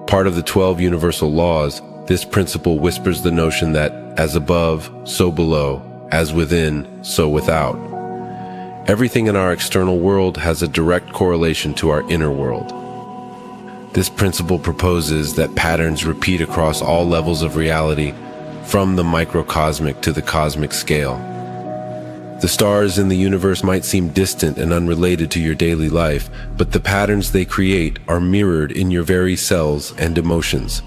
Part of the 12 universal laws, this principle whispers the notion that as above, so below, as within, so without. Everything in our external world has a direct correlation to our inner world. This principle proposes that patterns repeat across all levels of reality, from the microcosmic to the cosmic scale. The stars in the universe might seem distant and unrelated to your daily life, but the patterns they create are mirrored in your very cells and emotions.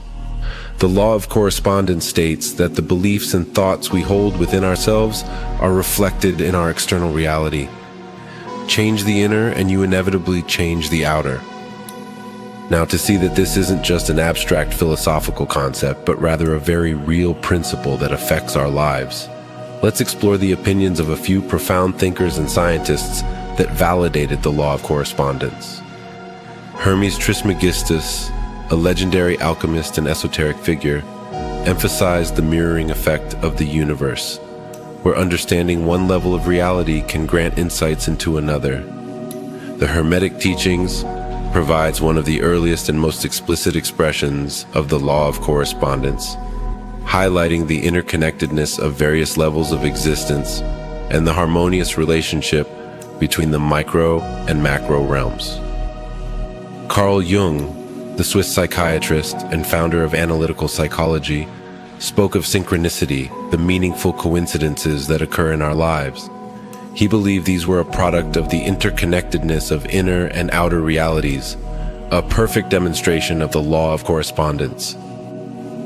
The law of correspondence states that the beliefs and thoughts we hold within ourselves are reflected in our external reality. Change the inner and you inevitably change the outer. Now, to see that this isn't just an abstract philosophical concept, but rather a very real principle that affects our lives, let's explore the opinions of a few profound thinkers and scientists that validated the law of correspondence. Hermes Trismegistus, a legendary alchemist and esoteric figure, emphasized the mirroring effect of the universe, where understanding one level of reality can grant insights into another. The Hermetic teachings, provides one of the earliest and most explicit expressions of the law of correspondence, highlighting the interconnectedness of various levels of existence and the harmonious relationship between the micro and macro realms. Carl Jung, the Swiss psychiatrist and founder of analytical psychology, spoke of synchronicity, the meaningful coincidences that occur in our lives. He believed these were a product of the interconnectedness of inner and outer realities, a perfect demonstration of the law of correspondence.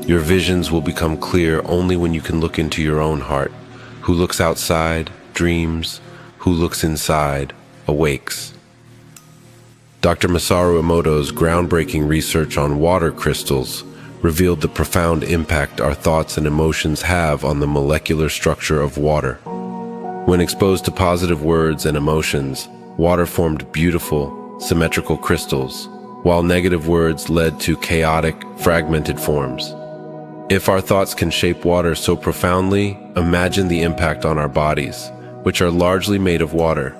Your visions will become clear only when you can look into your own heart. Who looks outside, dreams. Who looks inside, awakes. Dr. Masaru Emoto's groundbreaking research on water crystals revealed the profound impact our thoughts and emotions have on the molecular structure of water. When exposed to positive words and emotions, water formed beautiful, symmetrical crystals, while negative words led to chaotic, fragmented forms. If our thoughts can shape water so profoundly, imagine the impact on our bodies, which are largely made of water.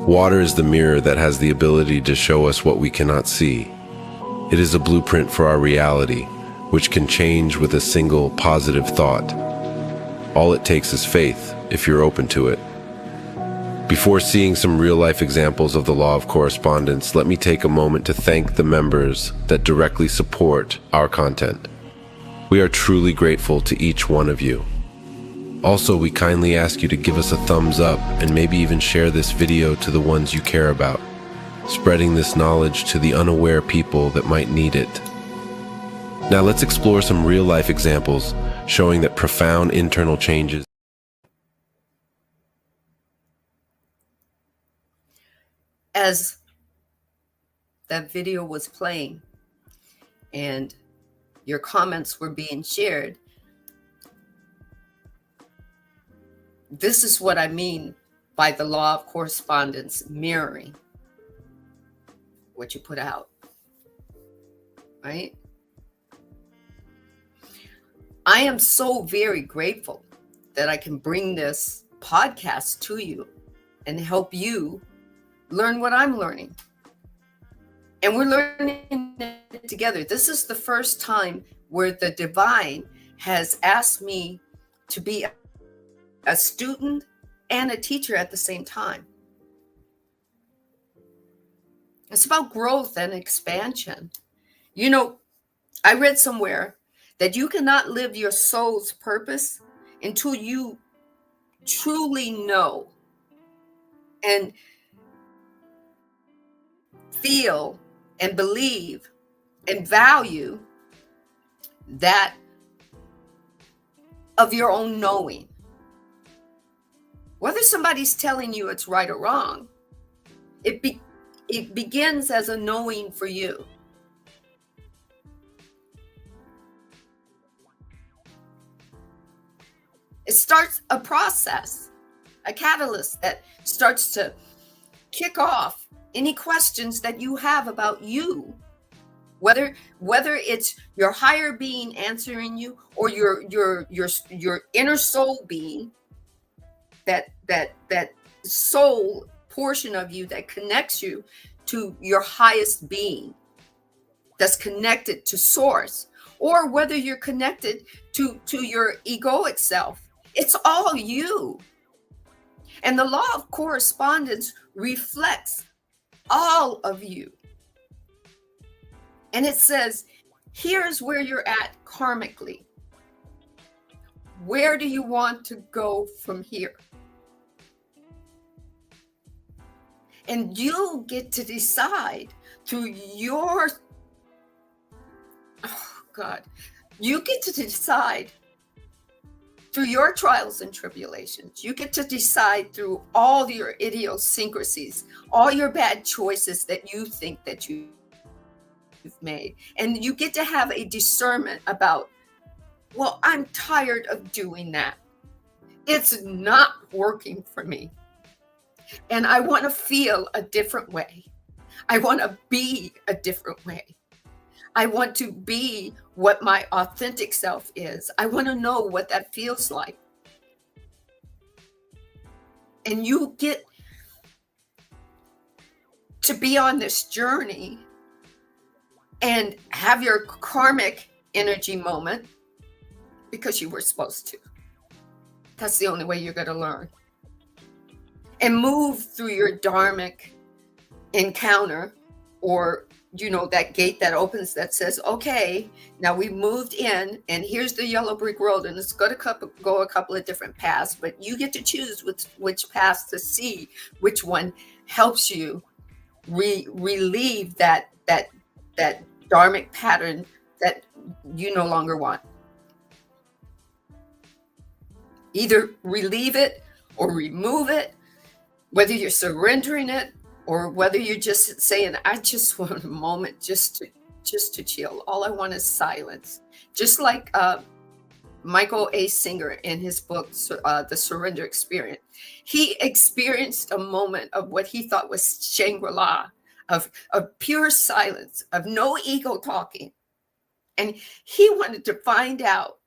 Water is the mirror that has the ability to show us what we cannot see. It is a blueprint for our reality, which can change with a single positive thought. All it takes is faith, if you're open to it. Before seeing some real-life examples of the law of correspondence, let me take a moment to thank the members that directly support our content. We are truly grateful to each one of you. Also, we kindly ask you to give us a thumbs up and maybe even share this video to the ones you care about, spreading this knowledge to the unaware people that might need it. Now let's explore some real-life examples showing that profound internal changes. As that video was playing and your comments were being shared, this is what I mean by the law of correspondence, mirroring what you put out, right? I am so very grateful that I can bring this podcast to you and help you learn what I'm learning. And we're learning it together. This is the first time where the divine has asked me to be a student and a teacher at the same time. It's about growth and expansion. You know, I read somewhere that you cannot live your soul's purpose until you truly know and feel and believe and value that of your own knowing. Whether somebody's telling you it's right or wrong, it begins as a knowing for you. It starts a process, a catalyst that starts to kick off any questions that you have about you, whether it's your higher being answering you or your inner soul being, that soul portion of you that connects you to your highest being, that's connected to source, or whether you're connected to your egoic self. It's all you. And the law of correspondence reflects all of you. And it says, here's where you're at karmically. Where do you want to go from here? And you get to decide through your, you get to decide through your trials and tribulations. You get to decide through all your idiosyncrasies, all your bad choices that you think that you've made. And you get to have a discernment about, well, I'm tired of doing that. It's not working for me. And I want to feel a different way. I want to be a different way. I want to be what my authentic self is. I want to know what that feels like. And you get to be on this journey and have your karmic energy moment because you were supposed to. That's the only way you're going to learn. And move through your dharmic encounter, or that gate that opens that says, okay, now we've moved in and here's the yellow brick road, and it's going to go a couple of different paths, but you get to choose which path to see, which one helps you relieve that dharmic pattern that you no longer want. Either relieve it or remove it, whether you're surrendering it or whether you're just saying, I just want a moment just to chill. All I want is silence. Just like Michael A. Singer in his book, The Surrender Experience. He experienced a moment of what he thought was Shangri-La, of pure silence, of no ego talking. And he wanted to find out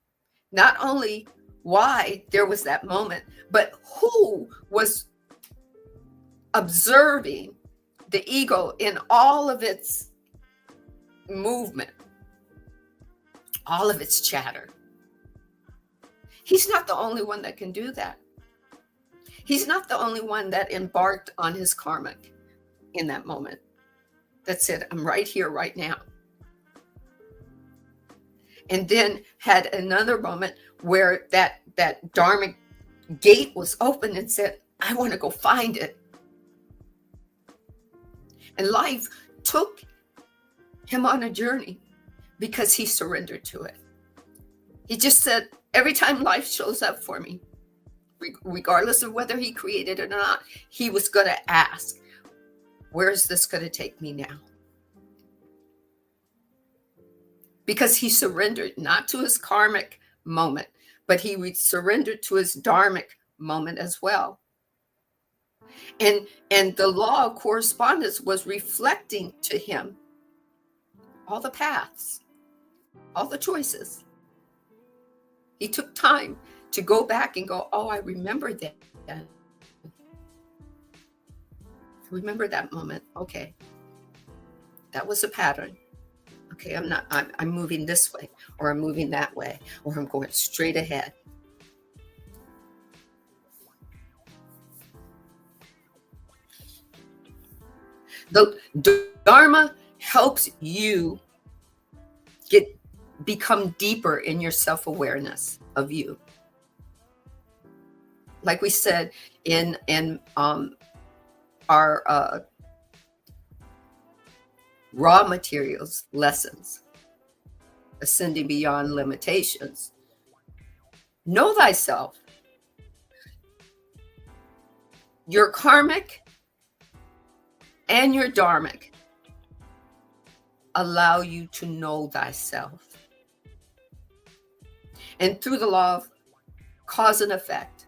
not only why there was that moment, but who was observing the ego in all of its movement, all of its chatter. He's not the only one that can do that. He's not the only one that embarked on his karmic in that moment. That said, I'm right here, right now. And then had another moment where that dharmic gate was open and said, I want to go find it. And life took him on a journey because he surrendered to it. He just said, every time life shows up for me, regardless of whether he created it or not, he was going to ask, where is this going to take me now? Because he surrendered not to his karmic moment, but he surrendered to his dharmic moment as well. And the law of correspondence was reflecting to him all the paths, all the choices. He took time to go back and go, oh, I remember that. I remember that moment. Okay. That was a pattern. Okay, I'm moving this way, or I'm moving that way, or I'm going straight ahead. The Dharma helps you become deeper in your self-awareness of you. Like we said in our raw materials lessons, ascending beyond limitations. Know thyself. Your karmic and your dharmic allow you to know thyself. And through the law of cause and effect,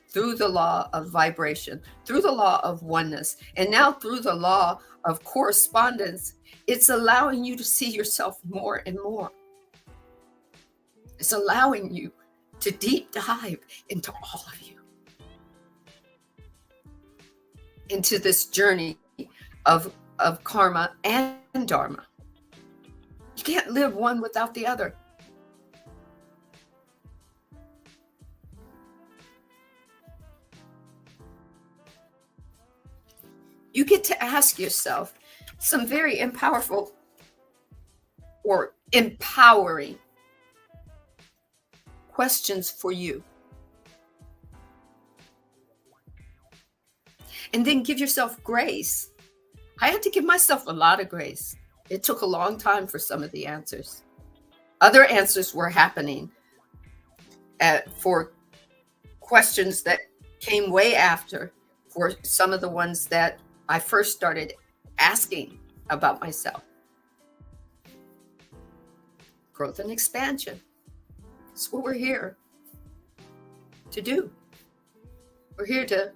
through the law of vibration, through the law of oneness, and now through the law of correspondence, it's allowing you to see yourself more and more. It's allowing you to deep dive into all of you, into this journey of karma and dharma. You can't live one without the other. You get to ask yourself some very powerful or empowering questions for you. And then give yourself grace. I had to give myself a lot of grace. It took a long time for some of the answers. Other answers were happening for questions that came way after, for some of the ones that I first started asking about myself. Growth and expansion. That's what we're here to do. We're here to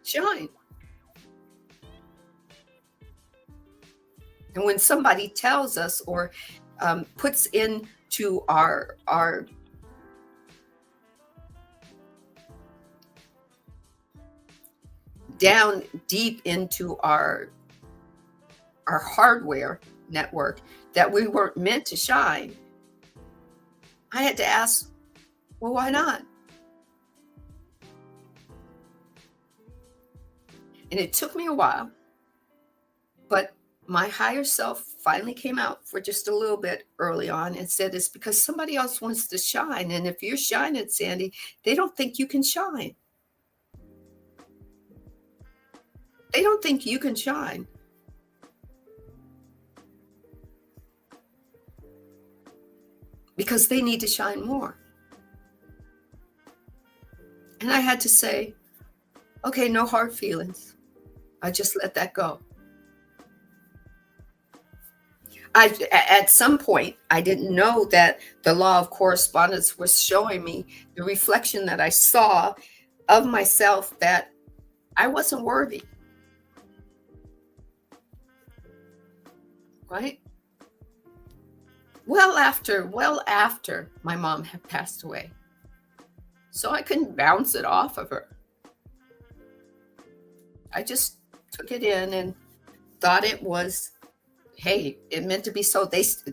shine. And when somebody tells us or puts into our down deep into our hardware network that we weren't meant to shine, I had to ask, well, why not? And it took me a while, but my higher self finally came out for just a little bit early on and said, it's because somebody else wants to shine. And if you're shining, Sandy, they don't think you can shine. They don't think you can shine. Because they need to shine more. And I had to say, okay, no hard feelings. I just let that go. At some point, I didn't know that the law of correspondence was showing me the reflection that I saw of myself, that I wasn't worthy. Right? Well after my mom had passed away. So I couldn't bounce it off of her. I just took it in and thought it was, hey, it meant to be so. They said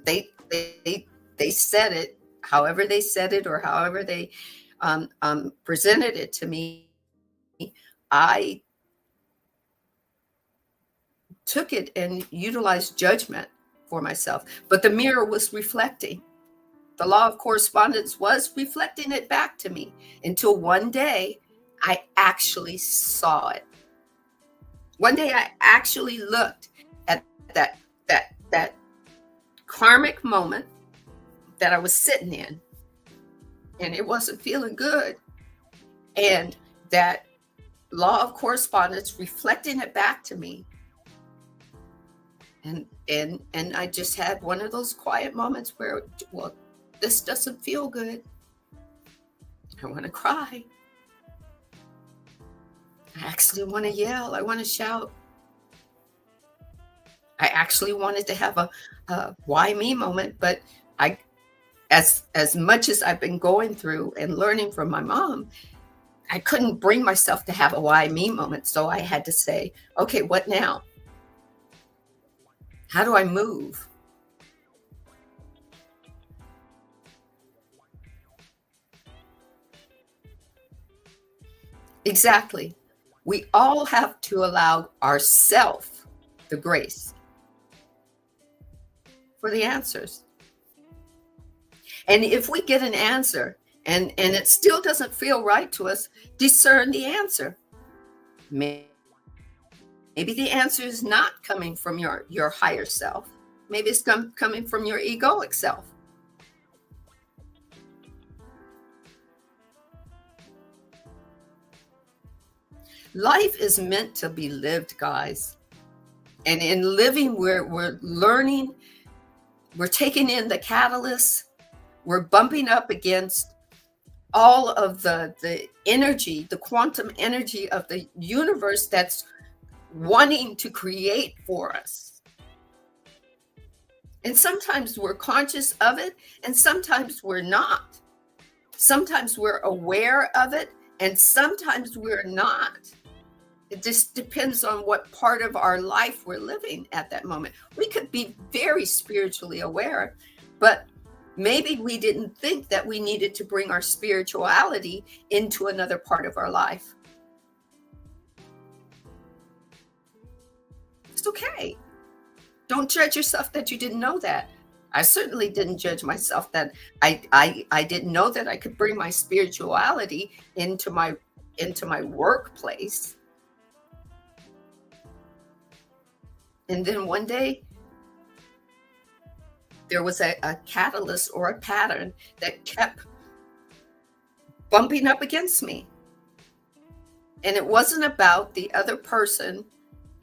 it, however they said it, or however they presented it to me. I took it and utilized judgment for myself. But the mirror was reflecting. The law of correspondence was reflecting it back to me, until one day I actually saw it. One day I actually looked at that karmic moment that I was sitting in, and it wasn't feeling good. And that law of correspondence reflecting it back to me. And I just had one of those quiet moments where, well, this doesn't feel good. I want to cry. I actually want to yell. I want to shout. I actually wanted to have a why me moment, but as much as I've been going through and learning from my mom, I couldn't bring myself to have a why me moment. So I had to say, okay, what now? How do I move? Exactly. We all have to allow ourselves the grace for the answers. And if we get an answer and it still doesn't feel right to us, discern the answer. Maybe the answer is not coming from your higher self. Maybe it's coming from your egoic self. Life is meant to be lived, guys. And in living, we're learning, we're taking in the catalyst, we're bumping up against all of the energy, the quantum energy of the universe that's wanting to create for us. And sometimes we're conscious of it, and sometimes we're not. Sometimes we're aware of it, and sometimes we're not. It just depends on what part of our life we're living at that moment. We could be very spiritually aware, but maybe we didn't think that we needed to bring our spirituality into another part of our life. It's okay. Don't judge yourself that you didn't know that. I certainly didn't judge myself that I didn't know that I could bring my spirituality into my workplace. And then one day, there was a catalyst or a pattern that kept bumping up against me. And it wasn't about the other person.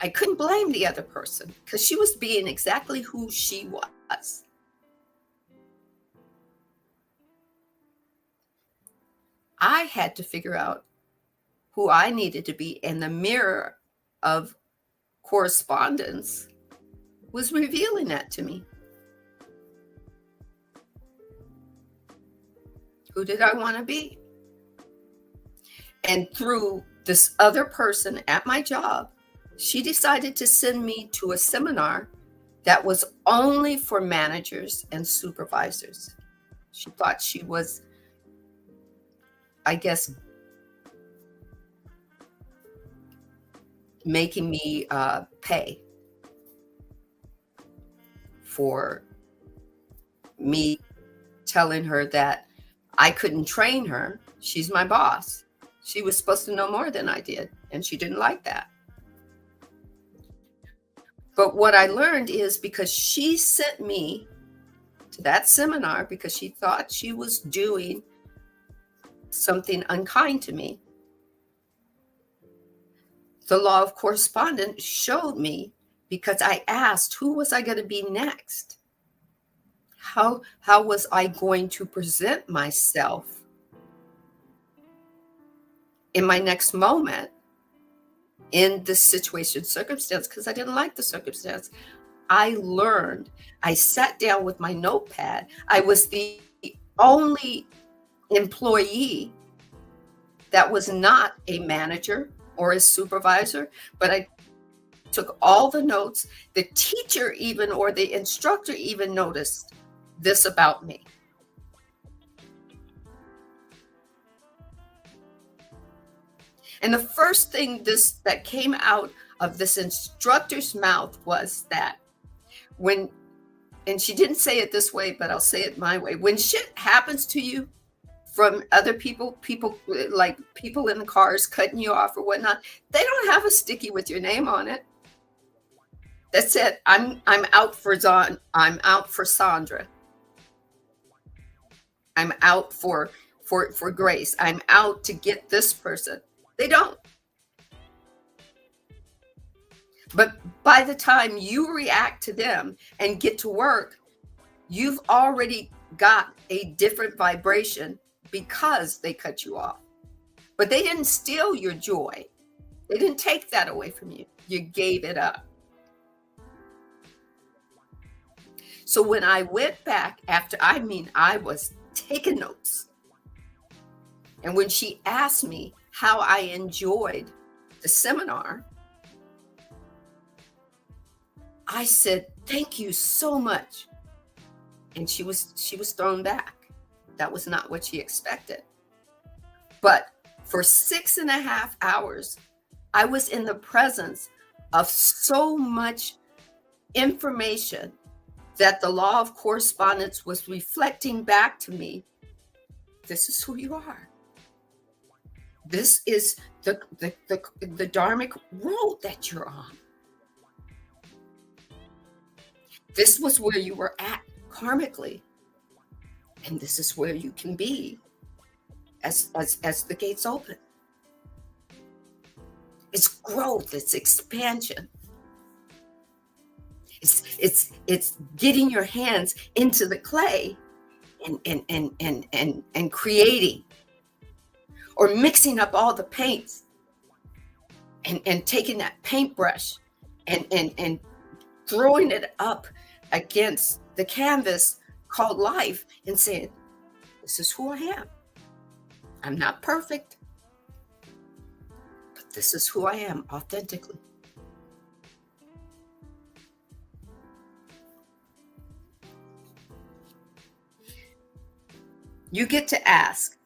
I couldn't blame the other person because she was being exactly who she was. I had to figure out who I needed to be, and the mirror of correspondence was revealing that to me. Who did I want to be? And through this other person at my job, she decided to send me to a seminar that was only for managers and supervisors. She thought she was, I guess, making me pay for me telling her that I couldn't train her. She's my boss. She was supposed to know more than I did, and she didn't like that. But what I learned is because she sent me to that seminar because she thought she was doing something unkind to me, the law of correspondence showed me, because I asked, who was I going to be next? How was I going to present myself in my next moment in this situation, circumstance, because I didn't like the circumstance. I learned, I sat down with my notepad. I was the only employee that was not a manager or a supervisor, but I took all the notes. The teacher even, or the instructor even noticed this about me. And the first thing that came out of this instructor's mouth was that when, and she didn't say it this way, but I'll say it my way. When shit happens to you from other people like people in the cars cutting you off or whatnot, they don't have a sticky with your name on it that said, I'm out for I'm out for Sandra. I'm out for Grace. I'm out to get this person. They don't. But by the time you react to them and get to work, you've already got a different vibration because they cut you off. But they didn't steal your joy. They didn't take that away from you. You gave it up. So when I went back after, I was taking notes. And when she asked me how I enjoyed the seminar, I said, thank you so much. And she was thrown back. That was not what she expected. But for 6.5 hours, I was in the presence of so much information that the law of correspondence was reflecting back to me. This is who you are. This is the dharmic road that you're on. This was where you were at karmically. And this is where you can be as the gates open. It's growth, it's expansion. It's getting your hands into the clay and creating, or mixing up all the paints and taking that paintbrush and throwing it up against the canvas called life and saying, this is who I am. I'm not perfect, but this is who I am authentically. You get to ask,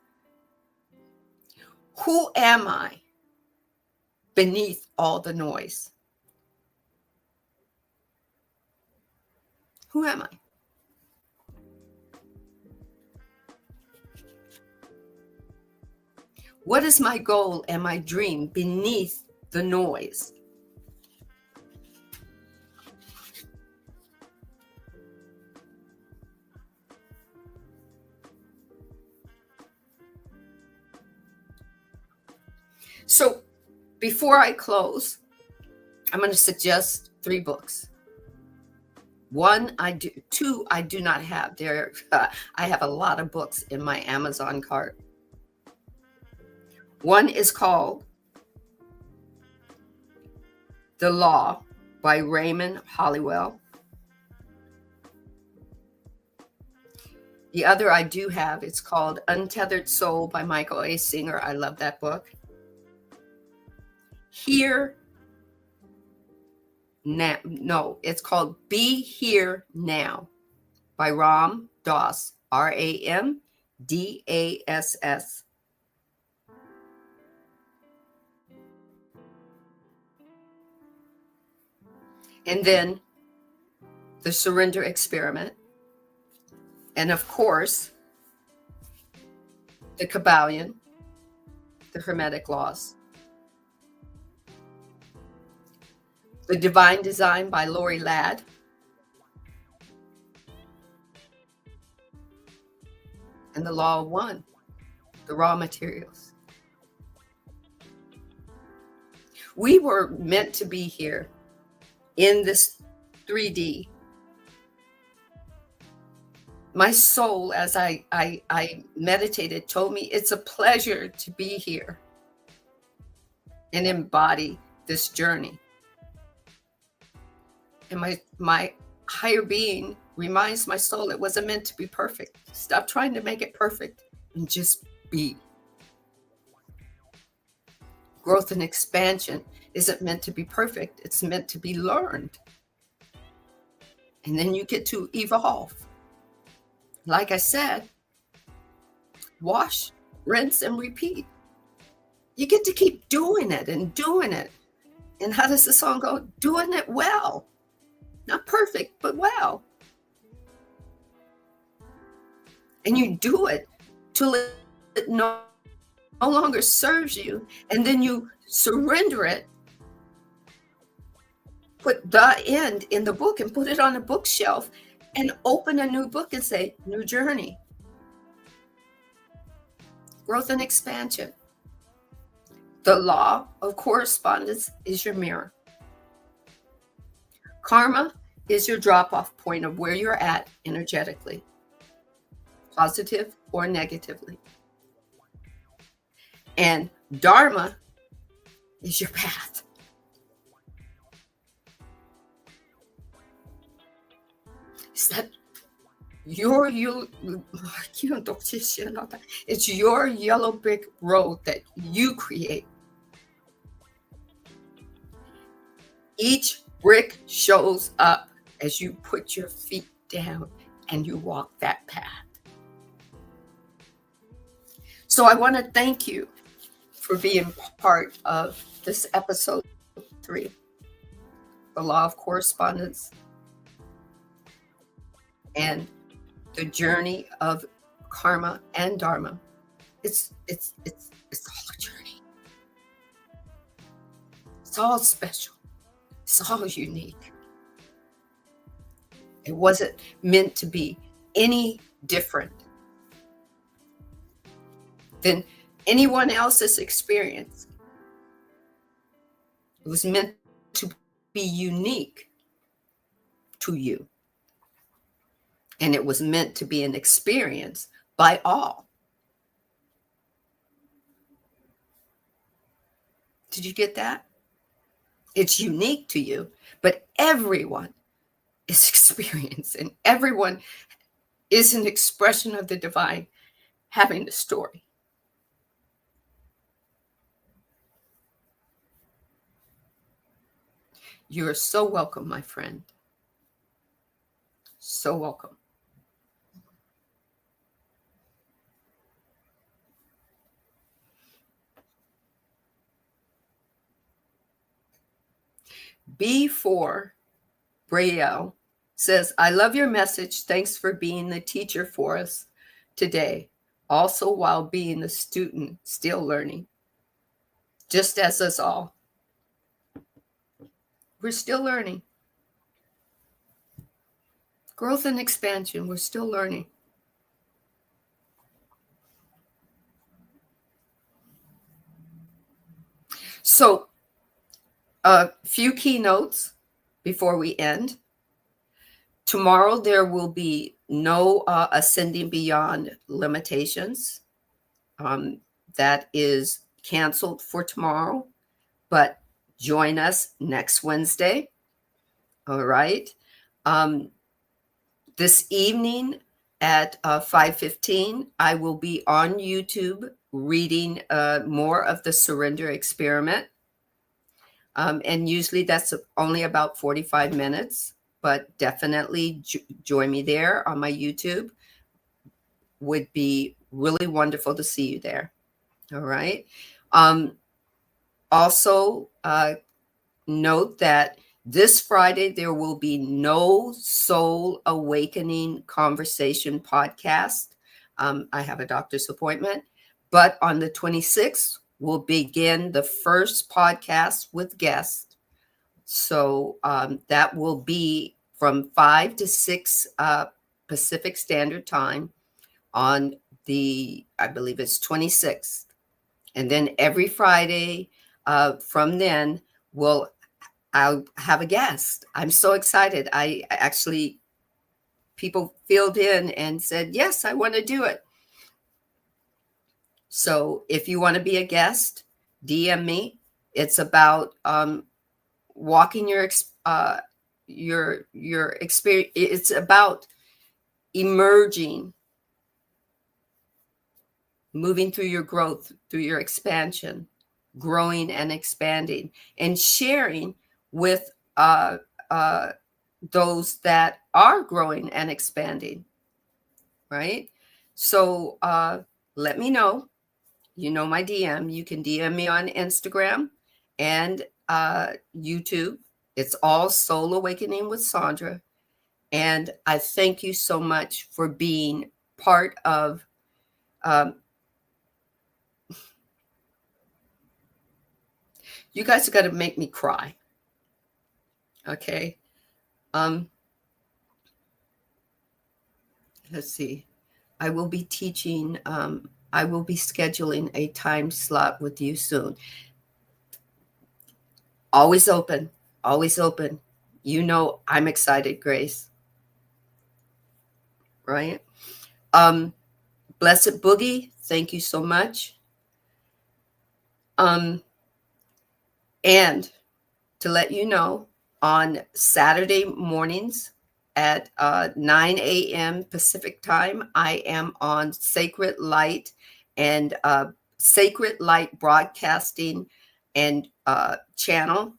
who am I beneath all the noise? Who am I? What is my goal and my dream beneath the noise? So before I close, I'm going to suggest 3 books. 1, I do. 2, I do not have. I have a lot of books in my Amazon cart. 1 is called The Law by Raymond Hollywell. The other I do have, it's called Untethered Soul by Michael A. Singer. I love that book. Here Now. No, it's called Be Here Now by Ram Dass, Ramdass. And then the surrender experiment. And of course, the Kabbalion, the Hermetic laws. The Divine Design by Lori Ladd. And the Law of One, the raw materials. We were meant to be here in this 3D. My soul, as I meditated, told me it's a pleasure to be here and embody this journey. And my higher being reminds my soul it wasn't meant to be perfect. Stop trying to make it perfect and just be. Growth and expansion isn't meant to be perfect. It's meant to be learned. And then you get to evolve. Like I said, wash, rinse, and repeat. You get to keep doing it and doing it. And how does the song go? Doing it well. Not perfect, but well. And you do it till it no longer serves you. And then you surrender it. Put the end in the book and put it on a bookshelf and open a new book and say, new journey. Growth and expansion. The law of correspondence is your mirror. Karma is your drop-off point of where you're at energetically, positive or negatively. And Dharma is your path. Is that it's your yellow brick road that you create. Each brick shows up as you put your feet down and you walk that path. So I want to thank you for being part of this episode 3, the law of correspondence and the journey of karma and dharma. It's all a journey. It's all special. It's all unique. It wasn't meant to be any different than anyone else's experience. It was meant to be unique to you. And it was meant to be an experience by all. Did you get that? It's unique to you, but everyone is experiencing. Everyone is an expression of the divine having the story. You're so welcome, my friend. So welcome. B4 Braille says, I love your message. Thanks for being the teacher for us today. Also, while being a student, still learning. Just as us all. We're still learning. Growth and expansion, we're still learning. So, a few keynotes before we end. Tomorrow, there will be no Ascending Beyond limitations. That is canceled for tomorrow, but join us next Wednesday. All right. This evening at 5:15, I will be on YouTube reading more of the Surrender Experiment. And usually that's only about 45 minutes, but definitely join me there on my YouTube. Would be really wonderful to see you there. All right. Also, note that this Friday there will be no Soul Awakening Conversation podcast. I have a doctor's appointment, but on the 26th, we'll begin the first podcast with guests. So that will be from 5 to 6 Pacific Standard Time on I believe it's 26th. And then every Friday from then, I'll have a guest. I'm so excited. I actually, people filled in and said, yes, I want to do it. So if you want to be a guest, DM me. It's about walking your experience. It's about emerging, moving through your growth, through your expansion, growing and expanding, and sharing with those that are growing and expanding, right? So let me know. You know my DM. You can DM me on Instagram and YouTube. It's all Soul Awakening with Sandra. And I thank you so much for being part of you guys are going to make me cry. Okay. Let's see. I will be teaching. I will be scheduling a time slot with you soon. Always open. Always open. You know I'm excited, Grace. Right? Blessed Boogie, thank you so much. And to let you know, on Saturday mornings at 9 a.m. Pacific time, I am on Sacred Light and Sacred Light Broadcasting and channel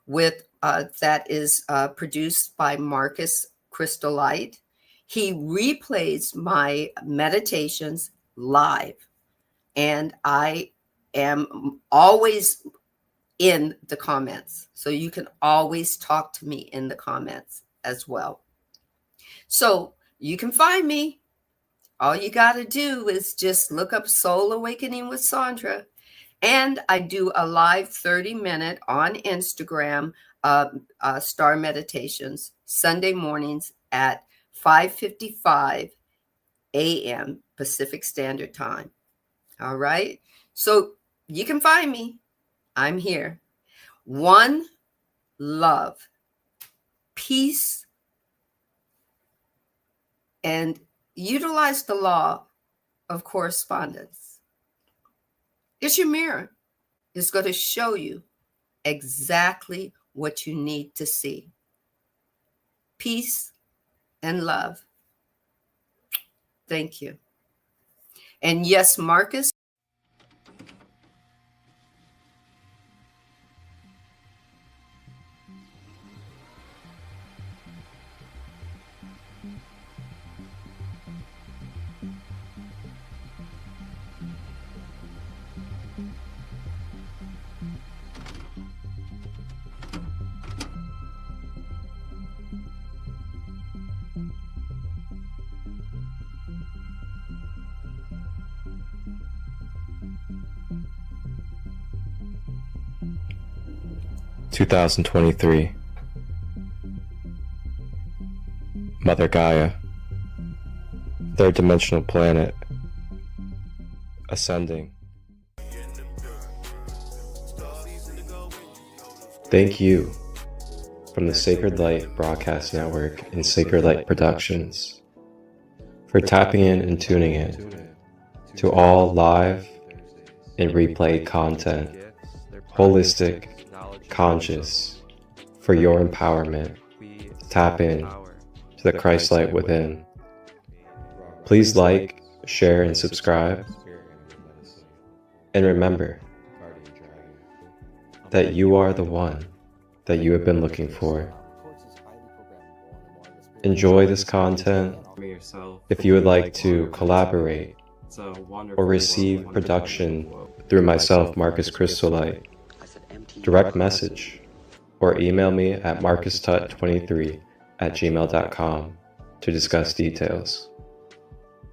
with that is produced by Marcus Crystal Light. He replays my meditations live, and I am always in the comments. So you can always talk to me in the comments as well. So you can find me. All you got to do is just look up Soul Awakening with Sandra. And I do a live 30-minute on Instagram star meditations Sunday mornings at 5:55 a.m. Pacific Standard Time. All right. So you can find me. I'm here. One, love, peace, and utilize the law of correspondence. It's your mirror. It's going to show you exactly what you need to see. Peace and love. Thank you. And yes, Marcus. (2023) Mother Gaia, third dimensional planet, ascending. Thank you from the Sacred Light Broadcast Network and Sacred Light Productions for tapping in and tuning in to all live and replay content, holistic, conscious, for your empowerment. Tap in to the Christ light within. Please like, share, and subscribe. And remember, that you are the one that you have been looking for. Enjoy this content. If you would like to collaborate or receive production through myself, Marcus Crystallite, direct message or email me at marcustut23@gmail.com to discuss details.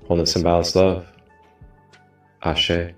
Wholeness and balanced love. Ashe.